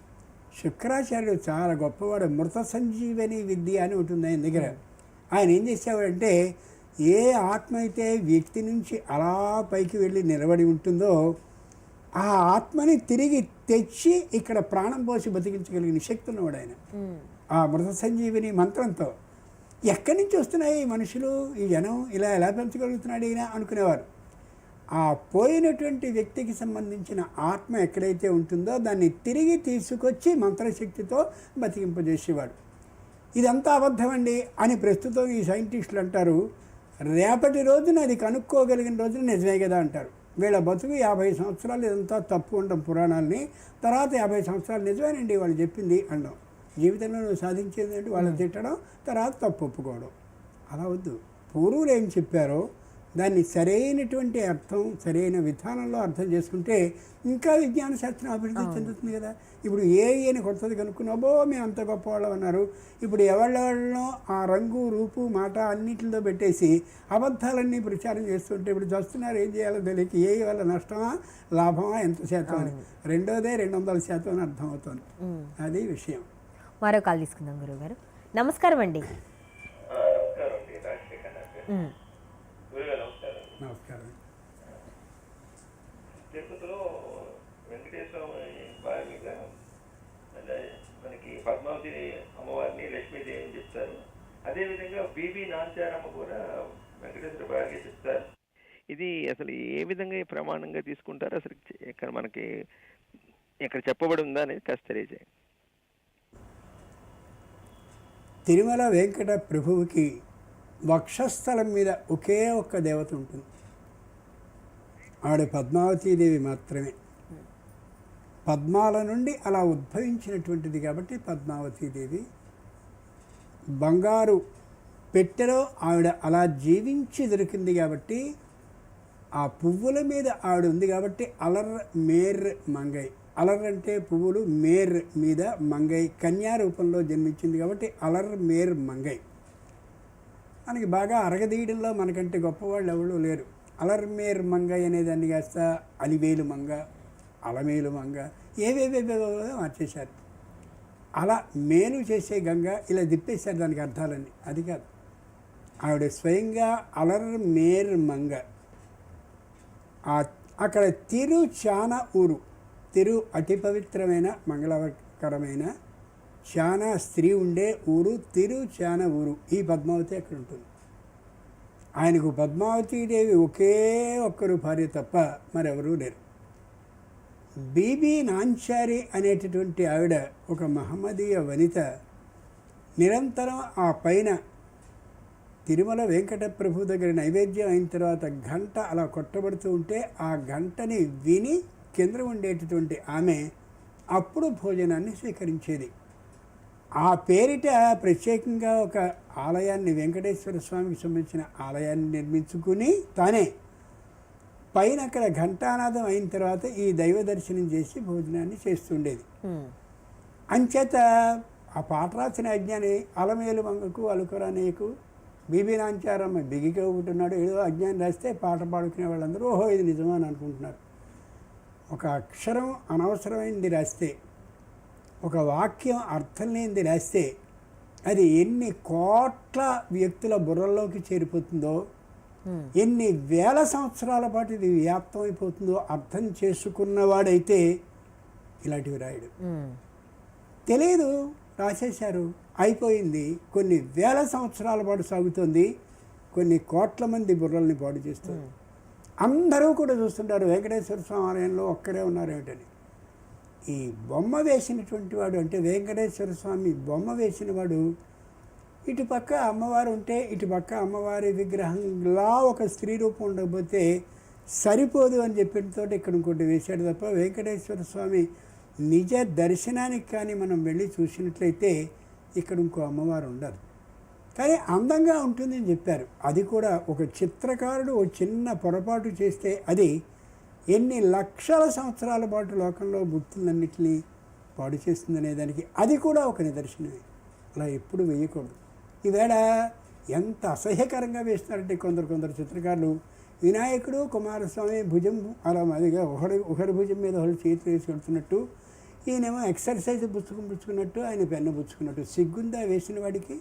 శుక్రాచార్యుడు చాలా గొప్పవాడు. మృత సంజీవని విద్య అని ఉంటుంది ఆయన దగ్గర. ఆయన ఏం చేసేవాడంటే ఏ ఆత్మ అయితే వ్యక్తి నుంచి అలా పైకి వెళ్ళి నిలబడి ఉంటుందో ఆ ఆత్మని తిరిగి తెచ్చి ఇక్కడ ప్రాణం పోసి బతికించగలిగిన శక్తి ఉన్నవాడు ఆయన. ఆ మృత సంజీవిని మంత్రంతో ఎక్కడి నుంచి వస్తున్నాయి ఈ మనుషులు, ఈ జనం ఇలా ఎలా పెంచగలుగుతున్నాడు ఈయన అనుకునేవారు. ఆ పోయినటువంటి వ్యక్తికి సంబంధించిన ఆత్మ ఎక్కడైతే ఉంటుందో దాన్ని తిరిగి తీసుకొచ్చి మంత్రశక్తితో బతికింపజేసేవాడు. ఇదంతా అబద్ధమండి అని ప్రస్తుతం ఈ సైంటిస్టులు అంటారు. రేపటి రోజున అది కనుక్కోగలిగిన రోజున నిజమే కదా అంటారు. వీళ్ళ బతుకు 50 సంవత్సరాలు ఇదంతా తప్పు ఉండడం పురాణాలని, తర్వాత 50 సంవత్సరాలు నిజమేనండి వాళ్ళు చెప్పింది అనడం. జీవితంలో నువ్వు సాధించేది అంటే వాళ్ళని తిట్టడం, తర్వాత తప్పు ఒప్పుకోవడం. అలా వద్దు. పూర్వులు ఏం చెప్పారో దాన్ని సరైనటువంటి అర్థం, సరైన విధానంలో అర్థం చేసుకుంటే ఇంకా విజ్ఞాన శాస్త్రం అభివృద్ధి చెందుతుంది కదా. ఇప్పుడు అని కొత్తది కనుక్కున్నాబో మేము అంత గొప్పవాళ్ళం అన్నారు. ఇప్పుడు ఎవళ్ళో ఆ రంగు, రూపు, మాట అన్నింటిలో పెట్టేసి అబద్ధాలన్నీ ప్రచారం చేస్తుంటే ఇప్పుడు చూస్తున్నారు. ఏం చేయాలో తెలియక ఏ వల్ల నష్టమా లాభమా ఎంత శాతం అని. రెండోదే 200% అని అర్థమవుతుంది. అది విషయం. మరో కాల్ తీసుకుందాం గురువుగారు. నమస్కారం అండి. నమస్కారం. తిరుపతిలో వెంకటేశ్వర భార్యగా మనకి పద్మావతి అమ్మవారిని లక్ష్మీదేవిని చెప్తారు. అదేవిధంగా బీబీ నాంచారమ్మ కూడా వెంకటేశ్వర భార్యగా చెప్తారు. ఇది అసలు ఏ విధంగా ప్రమాణంగా తీసుకుంటారు, అసలు ఇక్కడ మనకి ఎక్కడ చెప్పబడి ఉందా అనేది కాస్త తెలియజేయండి. తిరుమల వెంకట ప్రభువుకి వక్షస్థలం మీద ఒకే ఒక్క దేవత ఉంటుంది. ఆవిడ పద్మావతీదేవి మాత్రమే. పద్మాల నుండి అలా ఉద్భవించినటువంటిది కాబట్టి పద్మావతీదేవి. బంగారు పెట్టెలో ఆవిడ అలా జీవించి దొరికింది కాబట్టి, ఆ పువ్వుల మీద ఆవిడ ఉంది కాబట్టి అలర్ మేర్ మంగై. అలర్ అంటే పువ్వులు, మేర్ మీద మంగై, కన్యా రూపంలో జన్మించింది కాబట్టి అలర్ మేర్ మంగై. మనకి బాగా అరగదీయడంలో మనకంటే గొప్పవాళ్ళు ఎవరు లేరు. అలర్మేర్ మంగ అనేదాన్ని కాస్త అలివేలు మంగ, అలమేలు మంగ, ఏవేవేవో మార్చేశారు. అలా మేలు చేసే గంగ ఇలా తిప్పేశారు దానికి అర్థాలన్నీ. అది కాదు, ఆవిడ స్వయంగా అలర్మేర్ మంగ. అక్కడ తిరు చాన ఊరు, తిరు అతి పవిత్రమైన మంగళకరమైన, చానా స్త్రీ ఉండే ఊరు తిరు చాన ఊరు. ఈ పద్మావతి అక్కడ ఉంటుంది. ఆయనకు పద్మావతీదేవి ఒకే ఒక్కరు భార్య తప్ప మరెవరూ లేరు. బీబీ నాంచారి అనేటటువంటి ఆవిడ ఒక మహమ్మదీయ వనిత. నిరంతరం ఆ పైన తిరుమల వెంకట ప్రభు దగ్గర నైవేద్యం అయిన తర్వాత గంట అలా కొట్టబడుతూ ఉంటే ఆ గంటని విని కింద ఉండేటటువంటి ఆమె అప్పుడు భోజనాన్ని స్వీకరించేది. ఆ పేరిట ప్రత్యేకంగా ఒక ఆలయాన్ని, వెంకటేశ్వర స్వామికి సంబంధించిన ఆలయాన్ని నిర్మించుకుని తానే పైన అక్కడ ఘంటానాదం అయిన తర్వాత ఈ దైవ దర్శనం చేసి భోజనాన్ని చేస్తుండేది. అంచేత ఆ పాట రాసిన అజ్ఞాని అలమేలు మంగకు అలుకురానేకు బీబీ నాంచారమ్మ బిగిగా ఉంటున్నాడు. ఏదో అజ్ఞాని రాస్తే పాట పాడుకునే వాళ్ళందరూ ఓహో ఇది నిజమా అని అనుకుంటున్నారు. ఒక అక్షరం అనవసరమైంది రాస్తే, ఒక వాక్యం అర్థం లేనిది రాస్తే అది ఎన్ని కోట్ల వ్యక్తుల బుర్రల్లోకి చేరిపోతుందో, ఎన్ని వేల సంవత్సరాల పాటు ఇది వ్యాప్తం అయిపోతుందో అర్థం చేసుకున్నవాడైతే ఇలాంటివి రాయడు. తెలియదు, రాసేశారు, అయిపోయింది. కొన్ని వేల సంవత్సరాల పాటు సాగుతుంది, కొన్ని కోట్ల మంది బుర్రల్ని పాడు చేస్తుంది. అందరూ కూడా చూస్తుంటారు వెంకటేశ్వర స్వామి ఆలయంలో ఒక్కరే ఉన్నారు ఏమిటని. ఈ బొమ్మ వేసినటువంటి వాడు, అంటే వెంకటేశ్వర స్వామి బొమ్మ వేసిన వాడు, ఇటుపక్క అమ్మవారు ఉంటే ఇటుపక్క అమ్మవారి విగ్రహంలా ఒక స్త్రీ రూపం ఉండకపోతే సరిపోదు అని చెప్పినతో ఇక్కడ ఇంకోటి వేశాడు తప్ప వెంకటేశ్వర స్వామి నిజ దర్శనానికి కానీ మనం వెళ్ళి చూసినట్లయితే ఇక్కడ ఇంకో అమ్మవారు ఉండరు. కానీ అందంగా ఉంటుంది అని చెప్పారు. అది కూడా ఒక చిత్రకారుడు ఒక చిన్న పొరపాటు చేస్తే అది ఎన్ని లక్షల సంవత్సరాల పాటు లోకంలో గుర్తులన్నింటినీ పాడు చేస్తుందనే దానికి అది కూడా ఒక నిదర్శనమే. అలా ఎప్పుడు వేయకూడదు. ఈవేళ ఎంత అసహ్యకరంగా వేస్తున్నారంటే కొందరు చిత్రకారులు వినాయకుడు కుమారస్వామి భుజం అలా మాదిగా ఒకరి భుజం మీద ఒకరు చేతులు వేసి వెళ్తున్నట్టు ఈయనేమో ఎక్సర్సైజ్ పుచ్చుకున్నట్టు ఆయన పెన్ను పుచ్చుకున్నట్టు. సిగ్గుందా వేసిన వాడికి?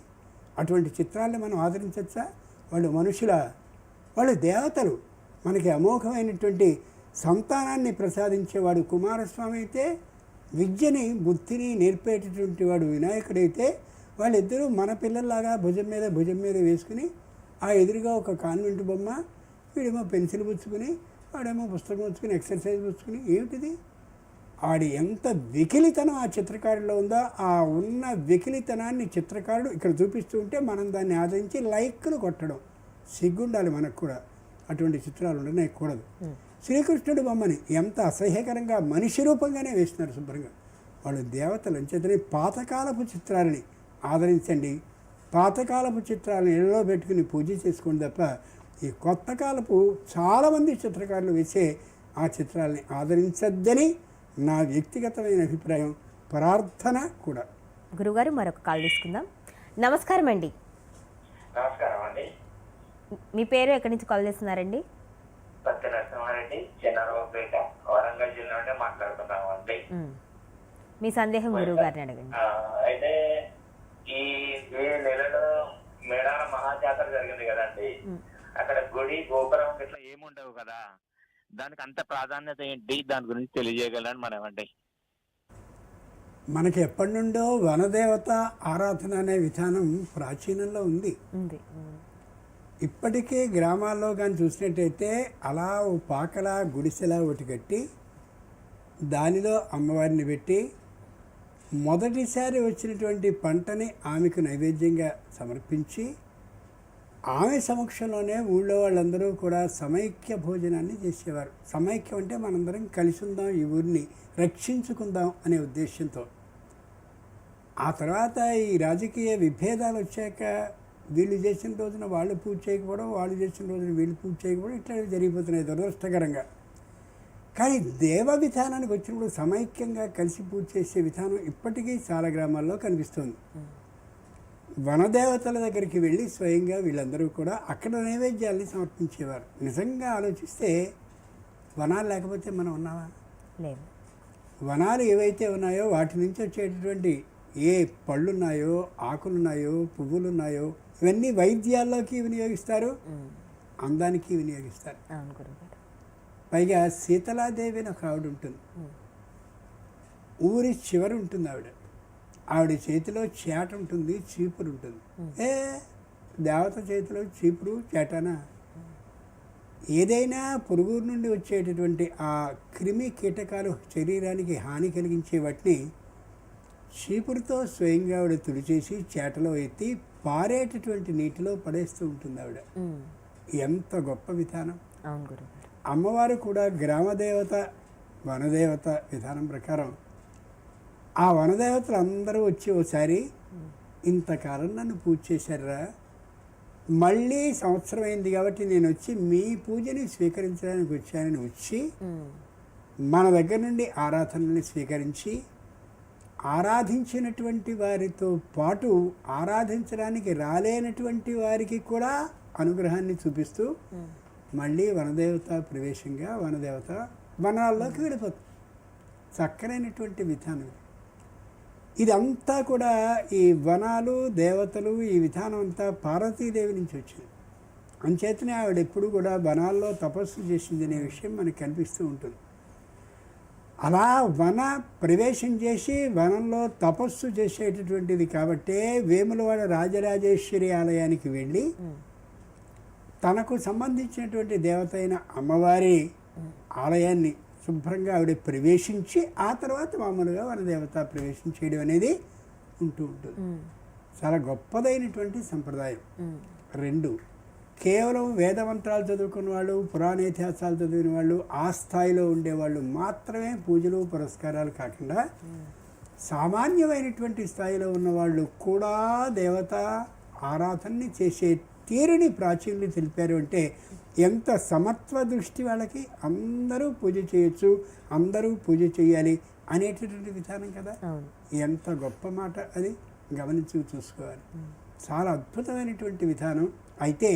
అటువంటి చిత్రాలను మనం ఆదరించచ్చా? వాళ్ళు మనుషుల, వాళ్ళు దేవతలు. మనకి అమోఘమైనటువంటి సంతానాన్ని ప్రసాదించేవాడు కుమారస్వామి అయితే, విద్యని బుద్ధిని నేర్పేటటువంటి వాడు వినాయకుడైతే, వాళ్ళిద్దరూ మన పిల్లల్లాగా భుజం మీద వేసుకుని ఆ ఎదురుగా ఒక కాన్వెంట్ బొమ్మ, వీడేమో పెన్సిల్ పుచ్చుకుని, వాడేమో పుస్తకం పుచ్చుకుని, ఎక్సర్సైజ్ పుచ్చుకుని. ఏమిటిది? ఆడి ఎంత వెకిలితనం ఆ చిత్రకారులో ఉందో, ఆ ఉన్న వెకిలితనాన్ని చిత్రకారుడు ఇక్కడ చూపిస్తూ ఉంటే మనం దాన్ని ఆదరించి లైక్లు కొట్టడం. సిగ్గుండాలి మనకు కూడా. అటువంటి చిత్రాలు ఉండనేకూడదు. శ్రీకృష్ణుడి బొమ్మని ఎంత అసహ్యకరంగా మనిషి రూపంగానే వేస్తున్నారు శుభ్రంగా. వాళ్ళు దేవతలు. అంచేతనే పాతకాలపు చిత్రాలని ఆదరించండి. పాతకాలపు చిత్రాలను ఇళ్ళలో పెట్టుకుని పూజ చేసుకోండి తప్ప ఈ కొత్త కాలపు చాలామంది చిత్రకారులు వేసే ఆ చిత్రాలని ఆదరించద్దని నా వ్యక్తిగతమైన అభిప్రాయం, ప్రార్థన కూడా. గురుగారు మరొక కాల్ తీసుకుందాం. నమస్కారం అండి. నమస్కారం అండి. మీ పేరు ఎక్కడి నుంచి కాల్ చేస్తున్నారండి? సత్య నరసింహారెడ్డి, చెన్నారావుపేట, వరంగల్ జిల్లా నుండి మాట్లాడుతున్నాము అండి. మీ సందేహం గురువు గారిని అడగండి. అయితే ఈ నెలలో మేడాల మహాజాతర జరిగింది కదండి. అక్కడ గుడి గోపురం ఇట్లా ఏముండవు కదా, దానికి అంత ప్రాధాన్యత ఏంటి? దాని గురించి తెలియజేయగలని మనం అండి. మనకి ఎప్పటి నుండో వనదేవత ఆరాధన అనే విధానం ప్రాచీనంలో ఉంది. ఇప్పటికే గ్రామాల్లో కానీ చూసినట్టయితే అలా ఓ పాకలా గుడిసెలా ఒకటి కట్టి దానిలో అమ్మవారిని పెట్టి మొదటిసారి వచ్చినటువంటి పంటని ఆమెకు నైవేద్యంగా సమర్పించి ఆమె సమక్షంలోనే ఊళ్ళో వాళ్ళందరూ కూడా సమైక్య భోజనాన్ని చేసేవారు. సమైక్యం అంటే మనందరం కలిసి ఉందాం, ఈ ఊరిని రక్షించుకుందాం అనే ఉద్దేశంతో. ఆ తర్వాత ఈ రాజకీయ విభేదాలు వచ్చాక వీళ్ళు చేసిన రోజున వాళ్ళు పూజ చేయకపోవడం, వాళ్ళు చేసిన రోజున వీళ్ళు పూజ చేయకపోవడం, ఇట్లా జరిగిపోతున్నాయి దురదృష్టకరంగా. కానీ దేవ విధానానికి వచ్చినప్పుడు సమైక్యంగా కలిసి పూజ చేసే విధానం ఇప్పటికీ చాలా గ్రామాల్లో కనిపిస్తుంది. వనదేవతల దగ్గరికి వెళ్ళి స్వయంగా వీళ్ళందరూ కూడా అక్కడ నైవేద్యాల్ని సమర్పించేవారు. నిజంగా ఆలోచిస్తే వనాలు లేకపోతే మనం ఉన్నామా? లేదు. వనాలు ఏవైతే ఉన్నాయో వాటి నుంచి వచ్చేటటువంటి ఏ పళ్ళున్నాయో, ఆకులున్నాయో, పువ్వులున్నాయో ఇవన్నీ వైద్యాల్లోకి వినియోగిస్తారు, అందానికి వినియోగిస్తారు. పైగా శీతలాదేవి అని ఒక ఆవిడ ఉంటుంది, ఊరి చివరి ఉంటుంది ఆవిడ చేతిలో చేట ఉంటుంది, చీపురు ఉంటుంది. దేవత చేతిలో చీపురు చేటనా? ఏదైనా పురుగు నుండి వచ్చేటటువంటి ఆ క్రిమి కీటకాలు శరీరానికి హాని కలిగించే వాటిని చీపురుతో స్వయంగా ఆవిడ తుడిచేసి చేటలో ఎత్తి పారేటటువంటి నీటిలో పడేస్తూ ఉంటుంది ఆవిడ. ఎంత గొప్ప విధానం! అమ్మవారు కూడా గ్రామదేవత, వనదేవత విధానం ప్రకారం ఆ వనదేవతలు అందరూ వచ్చి ఓసారి ఇంతకాలం నన్ను పూజ చేశారా, మళ్ళీ సంవత్సరం అయింది కాబట్టి నేను వచ్చి మీ పూజని స్వీకరించడానికి వచ్చానని వచ్చి మన దగ్గర నుండి ఆరాధనని స్వీకరించి ఆరాధించినటువంటి వారితో పాటు ఆరాధించడానికి రాలేనటువంటి వారికి కూడా అనుగ్రహాన్ని చూపిస్తూ మళ్ళీ వనదేవత ప్రవేశంగా వనదేవత వనాల్లోకి వెళ్ళిపోతుంది. చక్కనైనటువంటి విధానం ఇదంతా కూడా. ఈ వనాలు, దేవతలు, ఈ విధానం అంతా పార్వతీదేవి నుంచి వచ్చింది. అంచేతనే ఆవిడ ఎప్పుడు కూడా వనాల్లో తపస్సు చేసింది అనే విషయం మనకు కనిపిస్తూ ఉంటుంది. అలా వన ప్రవేశం చేసి వనంలో తపస్సు చేసేటటువంటిది కాబట్టే వేములవాడ రాజరాజేశ్వరి ఆలయానికి వెళ్ళి తనకు సంబంధించినటువంటి దేవత అయిన అమ్మవారి ఆలయాన్ని శుభ్రంగా ఆవిడ ప్రవేశించి ఆ తర్వాత మామూలుగా వనదేవత ప్రవేశం చేయడం అనేది ఉంటూ ఉంటుంది. చాలా గొప్పదైనటువంటి సంప్రదాయం. రెండు, కేవలం వేదమంత్రాలు చదువుకున్న వాళ్ళు, పురాణ ఇతిహాసాలు చదివిన వాళ్ళు, ఆ స్థాయిలో ఉండేవాళ్ళు మాత్రమే పూజలు పురస్కారాలు కాకుండా సామాన్యమైనటువంటి స్థాయిలో ఉన్నవాళ్ళు కూడా దేవత ఆరాధనని చేసే తీరుని ప్రాచీనులు తెలిపారు. అంటే ఎంత సమత్వ దృష్టి వాళ్ళకి! అందరూ పూజ చేయొచ్చు, అందరూ పూజ చేయాలి అనేటటువంటి విధానం కదా. ఎంత గొప్ప మాట అది! గమనించి చూసుకోవాలి. చాలా అద్భుతమైనటువంటి విధానం. అయితే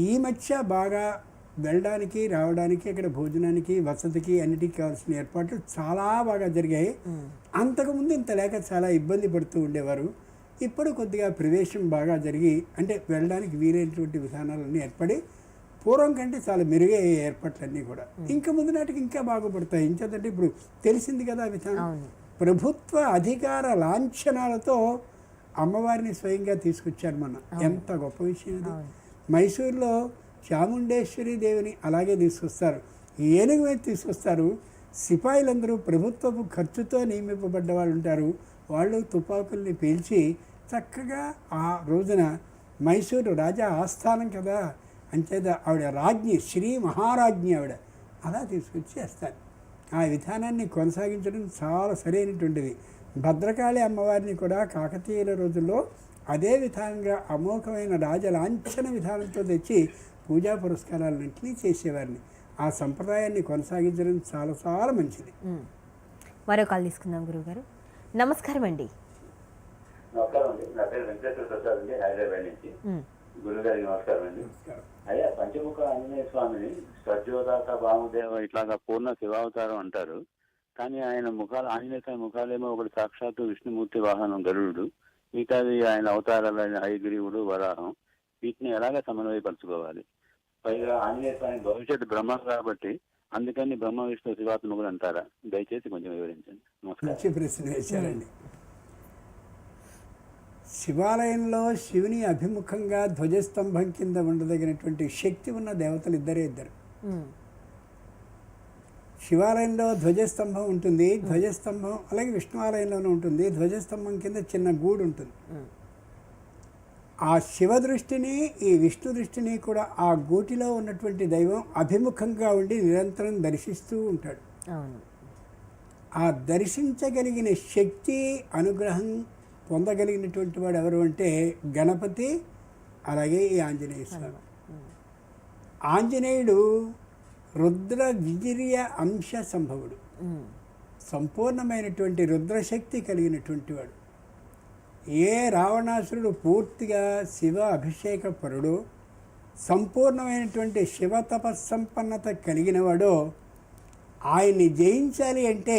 ఈ మధ్య బాగా వెళ్ళడానికి రావడానికి అక్కడ భోజనానికి వసతికి అన్నిటికీ కావాల్సిన ఏర్పాట్లు చాలా బాగా జరిగాయి. అంతకుముందు ఇంత లేక చాలా ఇబ్బంది పడుతూ ఉండేవారు. ఇప్పుడు కొద్దిగా ప్రవేశం బాగా జరిగి అంటే వెళ్ళడానికి వీలైనటువంటి విధానాలన్నీ ఏర్పడి పూర్వం కంటే చాలా మెరుగయ్యే ఏర్పాట్లన్నీ కూడా ఇంకా ముందు నాటికి ఇంకా బాగుపడతాయి. ఇంకేంటంటే ఇప్పుడు తెలిసింది కదా విధానం. ప్రభుత్వ అధికార లాంఛనాలతో అమ్మవారిని స్వయంగా తీసుకొచ్చారు మన. ఎంత గొప్ప విషయం ఇది. మైసూరులో చాముండేశ్వరి దేవిని అలాగే తీసుకొస్తారు, ఏనుగు మీద తీసుకొస్తారు. సిపాయిలందరూ ప్రభుత్వపు ఖర్చుతో నియమింపబడ్డ వాళ్ళు ఉంటారు. వాళ్ళు తుపాకుల్ని పీల్చి చక్కగా ఆ రోజున మైసూరు రాజా ఆస్థానం కదా, అంచేత ఆవిడ రాజ్ఞి, శ్రీ మహారాజ్ఞి ఆవిడ, అలా తీసుకొచ్చి చేస్తారు. ఆ విధానాన్ని కొనసాగించడం చాలా సరైనటువంటిది. భద్రకాళి అమ్మవారిని కూడా కాకతీయుల రోజుల్లో అదే విధంగా అమోఘమైన రాజలాంఛన విధానంతో తెచ్చి పూజా పురస్కారాలన్నింటినీ చేసేవారిని. ఆ సంప్రదాయాన్ని కొనసాగించడం చాలా చాలా మంచిది. మరో కాల్ తీసుకుందాం గురువుగారు. నమస్కారం అండి. నమస్కారం అండి. నా పేరు వెంకటేశ్వర ప్రసాద్ అండి, హైదరాబాద్ నుంచి. గురుగారికి నమస్కారం అండి. అయ్యా, పంచముఖ ఆంజనేయ స్వామిని సజ్జోదాత వాముదేవ ఇట్లాగా పూర్ణ శివావతారం అంటారు. కానీ ఆయన ముఖాలు, ఆంజనేయ స్వామి ముఖాలేమో ఒకటి సాక్షాత్తు విష్ణుమూర్తి వాహనం గరుడు, మిగతాది ఆయన అవతారాలైన హయగ్రీవుడు, వరాహం. వీటిని ఎలాగ సమన్వయపరచుకోవాలి? పైగా ఆంజనేయ స్వామి భవిష్యత్తు బ్రహ్మ కాబట్టి అందుకని బ్రహ్మ విష్ణు శివాత్మకుడు అంటారా? దయచేసి కొంచెం వివరించండి. మంచి ప్రశ్న వేశారండి. శివాలయంలో శివుని అభిముఖంగా ధ్వజస్తంభం కింద ఉండదగినటువంటి శక్తి ఉన్న దేవతలు ఇద్దరు. శివాలయంలో ధ్వజస్తంభం ఉంటుంది. ధ్వజస్తంభం అలాగే విష్ణు ఆలయంలోనే ఉంటుంది. ధ్వజస్తంభం కింద చిన్న గూడు ఉంటుంది. ఆ శివ దృష్టిని ఈ విష్ణు దృష్టిని కూడా ఆ గూటిలో ఉన్నటువంటి దైవం అభిముఖంగా ఉండి నిరంతరం దర్శిస్తూ ఉంటాడు. ఆ దర్శించగలిగిన శక్తి, అనుగ్రహం పొందగలిగినటువంటి వాడు ఎవరు అంటే గణపతి, అలాగే ఈ ఆంజనేయ స్వామి. ఆంజనేయుడు రుద్ర విజిర్య అంశ సంభవుడు, సంపూర్ణమైనటువంటి రుద్రశక్తి కలిగినటువంటి వాడు. ఏ రావణాసురుడు పూర్తిగా శివ అభిషేక పరుడు, సంపూర్ణమైనటువంటి శివ తపస్సంపన్నత కలిగిన వాడో, ఆయన్ని జయించాలి అంటే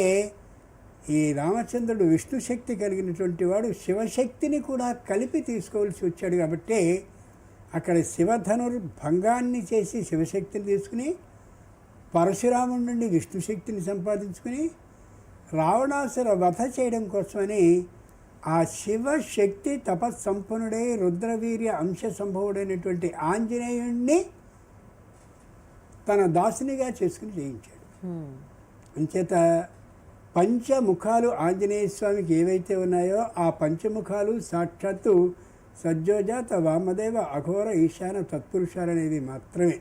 ఈ రామచంద్రుడు విష్ణు శక్తి కలిగినటువంటి వాడు శివశక్తిని కూడా కలిపి తీసుకోవాల్సి వచ్చాడు. కాబట్టి అక్కడ శివధనుర్భంగాన్ని చేసి శివశక్తిని తీసుకుని పరశురాముడి నుండి విష్ణు శక్తిని సంపాదించుకుని రావణాసుర వధ చేయడం కోసమని ఆ శివశక్తి తపస్సంపన్నుడై రుద్రవీర్య అంశ సంభవుడైనటువంటి ఆంజనేయుణ్ణి తన దాసునిగా చేసుకుని జయించాడు. అంచేత పంచముఖాలు ఆంజనేయ స్వామికి ఏవైతే ఉన్నాయో ఆ పంచముఖాలు సాక్షాత్తు సజ్జోజాత వామదేవ అఘోర ఈశాన తత్పురుషాలనేవి మాత్రమే.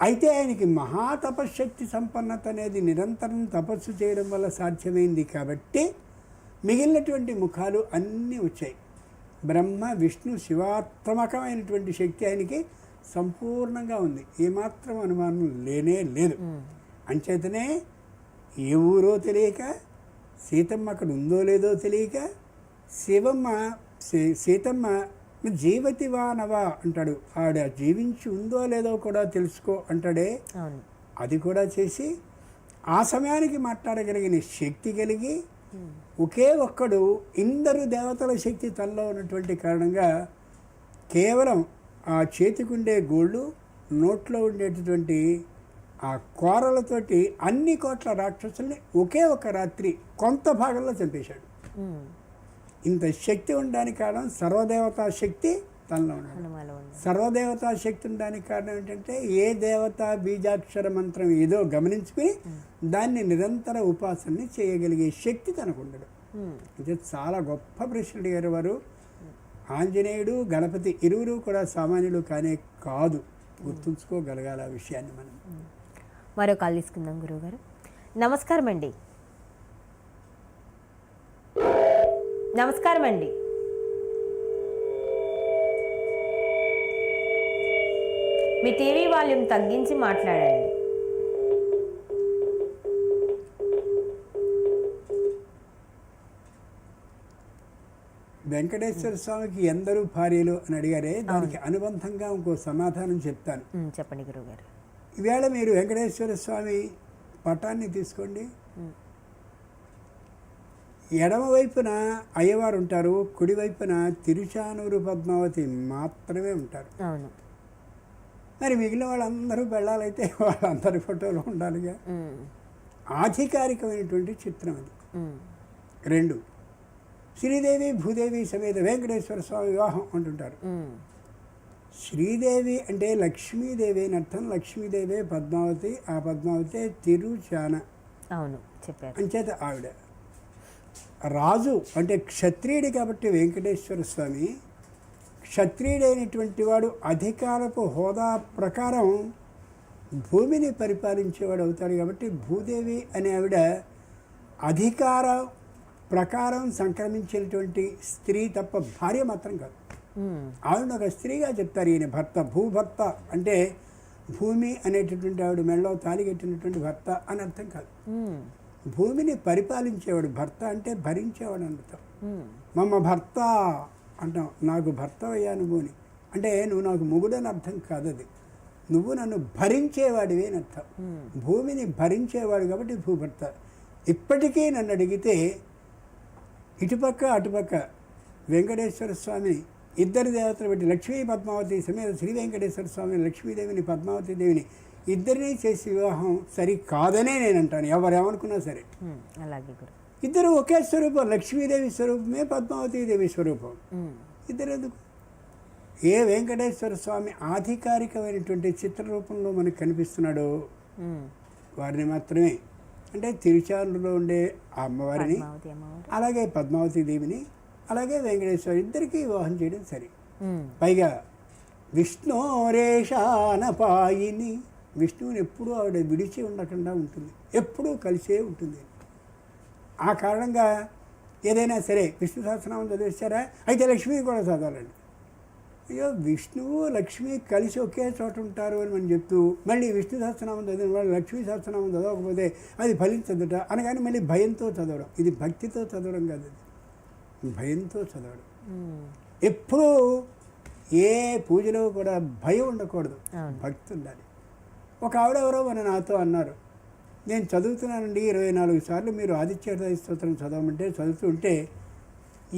అయితే ఆయనకి మహాతపశక్తి సంపన్నత అనేది నిరంతరం తపస్సు చేయడం వల్ల సాధ్యమైంది. కాబట్టి మిగిలినటువంటి ముఖాలు అన్నీ వచ్చాయి. బ్రహ్మ విష్ణు శివాత్మకమైనటువంటి శక్తి ఆయనకి సంపూర్ణంగా ఉంది. ఏమాత్రం అనుమానం లేనే లేదు. అంచేతనే ఏ ఊరో తెలియక, సీతమ్మ అక్కడ ఉందో లేదో తెలియక, సీతమ్మ జీవతివానవా అంటాడు. ఆవిడ జీవించి ఉందో లేదో కూడా తెలుసుకో అంటాడే, అది కూడా చేసి ఆ సమయానికి మాట్లాడగలిగిన శక్తి కలిగి ఒకే ఒక్కడు ఇందరు దేవతల శక్తి తనలో ఉన్నటువంటి కారణంగా కేవలం ఆ చేతికుండే గోళ్ళు, నోట్లో ఉండేటటువంటి ఆ కోరలతోటి అన్ని కోట్ల రాక్షసుల్ని ఒకే ఒక రాత్రి కొంత భాగంలో చంపేశాడు. ఇంత శక్తి ఉండడానికి కారణం సర్వదేవతా శక్తి తనలో ఉండడం. సర్వదేవతా శక్తి ఉండడానికి కారణం ఏంటంటే ఏ దేవతా బీజాక్షర మంత్రం ఏదో గమనించుకుని దాన్ని నిరంతర ఉపాసనని చేయగలిగే శక్తి తనకు ఉండడం. ఇది చాలా గొప్ప ప్రశ్న అడిగారు వారు. ఆంజనేయుడు గణపతి ఇరువురు కూడా సామాన్యులు కానే కాదు. గుర్తుంచుకోగలగాలి ఆ విషయాన్ని మనం. మరో కాల్ తీసుకుందాం గురువుగారు. నమస్కారం అండి. నమస్కారం అండి. మీ టీవీ వాల్యూమ్ తగ్గించి మాట్లాడండి. వెంకటేశ్వర స్వామికి ఎందరూ భార్యలు అని అడిగారే, దానికి అనుబంధంగా ఇంకో సమాధానం చెప్తాను. చెప్పండి గురువుగారు. ఈవేళ మీరు వెంకటేశ్వర స్వామి పటాన్ని తీసుకోండి. ఎడమవైపున అయ్యవారు ఉంటారు, కుడివైపున తిరుచానూరు పద్మావతి మాత్రమే ఉంటారు. అవును. మరి మిగిలిన వాళ్ళందరూ వెళ్ళాలైతే వాళ్ళందరి ఫోటోలు ఉండాలిగా. ఆధికారికమైనటువంటి చిత్రం అది. 2 శ్రీదేవి భూదేవి సమేత వెంకటేశ్వర స్వామి వివాహం అంటుంటారు. శ్రీదేవి అంటే లక్ష్మీదేవి అని అర్థం. లక్ష్మీదేవి పద్మావతి, ఆ పద్మావతి తిరుచాన. అవును, చెప్పారు. అంచేత ఆవిడ రాజు అంటే క్షత్రియుడు కాబట్టి వెంకటేశ్వర స్వామి క్షత్రియుడైనటువంటి వాడు అధికారపు హోదా ప్రకారం భూమిని పరిపాలించేవాడు అవుతాడు. కాబట్టి భూదేవి అనే ఆవిడ అధికార ప్రకారం సంక్రమించినటువంటి స్త్రీ తప్ప భార్య మాత్రం కాదు. ఆవిడ ఒక స్త్రీగా చెప్తారు. ఈయన భర్త, భూభర్త అంటే భూమి అనేటటువంటి ఆవిడ మెడలో తాలిగట్టినటువంటి భర్త అని అర్థం కాదు. భూమిని పరిపాలించేవాడు. భర్త అంటే భరించేవాడు అని అర్థం. మమ్మ భర్త అంటాం, నాకు భర్త అయ్యా నువ్వు అని. అంటే నువ్వు నాకు మొగుడు అని అర్థం కాదు, అది నువ్వు నన్ను భరించేవాడివి అని అర్థం. భూమిని భరించేవాడు కాబట్టి భూభర్త. ఇప్పటికీ నన్ను అడిగితే ఇటుపక్క అటుపక్క వెంకటేశ్వర స్వామిని ఇద్దరు దేవతలు పెట్టి లక్ష్మీ పద్మావతి సమేత శ్రీ వెంకటేశ్వర స్వామిని, లక్ష్మీదేవిని, పద్మావతి దేవిని ఇద్దరినీ చేసి వివాహం సరి కాదనే నేను అంటాను, ఎవరేమనుకున్నా సరే. అలాగే గురు. ఇద్దరు ఒకే స్వరూపం, లక్ష్మీదేవి స్వరూపమే పద్మావతి దేవి స్వరూపం. ఇద్దరు ఎందుకు? ఏ వెంకటేశ్వర స్వామి ఆధికారికమైనటువంటి చిత్రరూపంలో మనకు కనిపిస్తున్నాడో వారిని మాత్రమే, అంటే తిరుచానూరులో ఉండే అమ్మవారిని, అలాగే పద్మావతి దేవిని, అలాగే వెంకటేశ్వర ఇద్దరికీ వివాహం చేయడం సరి. పైగా విష్ణోరేషానపాయిని, విష్ణువుని ఎప్పుడూ ఆవిడ విడిచి ఉండకుండా ఉంటుంది, ఎప్పుడూ కలిసే ఉంటుంది. ఆ కారణంగా ఏదైనా సరే విష్ణు సహస్రనామం చదివేశారా అయితే లక్ష్మి కూడా చదవాలండి. అయ్యో విష్ణువు లక్ష్మి కలిసి ఒకే చోట ఉంటారు అని మనం చెప్తూ మళ్ళీ విష్ణు సహస్రనామం చదివిన వాళ్ళు లక్ష్మీ సహస్రనామం చదవకపోతే అది ఫలించదుట అనగానే మళ్ళీ భయంతో చదవడం. ఇది భక్తితో చదవడం కాదు, అది భయంతో చదవడం. ఎప్పుడూ ఏ పూజలో కూడా భయం ఉండకూడదు, భక్తి ఉండాలి. ఒక ఆవిడెవరో నాతో అన్నారు, నేను చదువుతున్నానండి 24 సార్లు మీరు ఆదిత్య హృదయ స్తోత్రం చదవమంటే చదువుతుంటే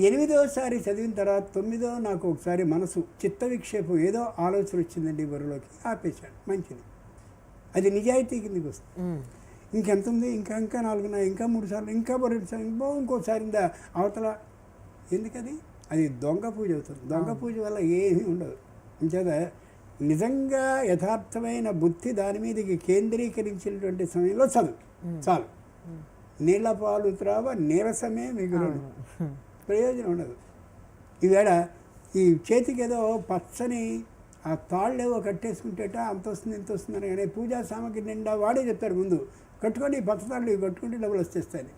8వసారి చదివిన తర్వాత 9వ నాకు ఒకసారి మనసు చిత్త విక్షేపం ఏదో ఆలోచన వచ్చిందండి బుర్రలోకి, ఆపేశాను. మంచిది, అది నిజాయితీ కిందకి వస్తుంది. ఇంకెంత ఉంది, ఇంకా 4 ఇంకా 3 సార్లు, ఇంకా 2 సార్లు, ఇంకోసారి అవతల. ఎందుకది? అది దొంగ పూజ అవుతుంది. దొంగ పూజ వల్ల ఏమీ ఉండదు. ఇంచేత నిజంగా యథార్థమైన బుద్ధి దాని మీదకి కేంద్రీకరించినటువంటి సమయంలో చదువు చాలు. నీళ్ల పాలు త్రావ నీరసమే మిగులును, ప్రయోజనం ఉండదు. ఈవేళ ఈ చేతికి ఏదో పచ్చని ఆ తాళ్ళేవో కట్టేసుకుంటేట అంత వస్తుంది ఇంత వస్తుందని, కానీ పూజా సామాగ్రి నిండా వాడే చెప్తాడు ముందు, కట్టుకొని పచ్చతాళ్ళు ఇవి కట్టుకుంటే డబ్బులు వచ్చేస్తాయి.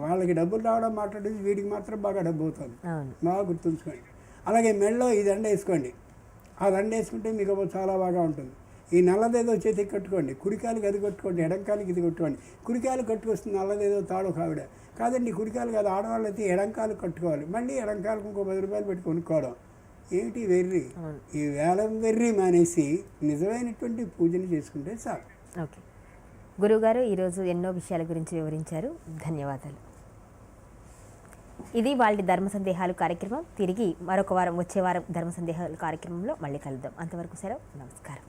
వాళ్ళకి డబ్బులు రావడం మాట్లాడేది, వీడికి మాత్రం బాగా డబ్బు అవుతుంది, బాగా గుర్తుంచుకోండి. అలాగే మెడలో ఈ దండ వేసుకోండి, ఆ దండ వేసుకుంటే మీకు చాలా బాగా ఉంటుంది. ఈ నల్లదేదో చేతికి కట్టుకోండి, కుడికాయలకి అది కట్టుకోండి, ఎడంకాలకి ఇది కట్టుకోండి. కుడికాయలు కట్టుకొస్తుంది నల్లదేదో తాడు కావిడ కాదండి, కుడికాయలు కాదు, ఆడవాళ్ళు అయితే ఎడంకాలు కట్టుకోవాలి, మళ్ళీ ఎడంకాలకు ఇంకో 10 రూపాయలు పెట్టి కొనుక్కోవడం. ఏమిటి వెర్రి? ఈ వేలం వెర్రి మానేసి నిజమైనటువంటి పూజను చేసుకుంటే చాలు. ఓకే గురువుగారు, ఈరోజు ఎన్నో విషయాల గురించి వివరించారు, ధన్యవాదాలు. ఇది వాళ్ళ ధర్మ సందేహాలు కార్యక్రమం. తిరిగి మరొక వారం వచ్చే వారం ధర్మ సందేహాలు కార్యక్రమంలో మళ్ళీ కలుద్దాం. అంతవరకు సెలవు, నమస్కారం.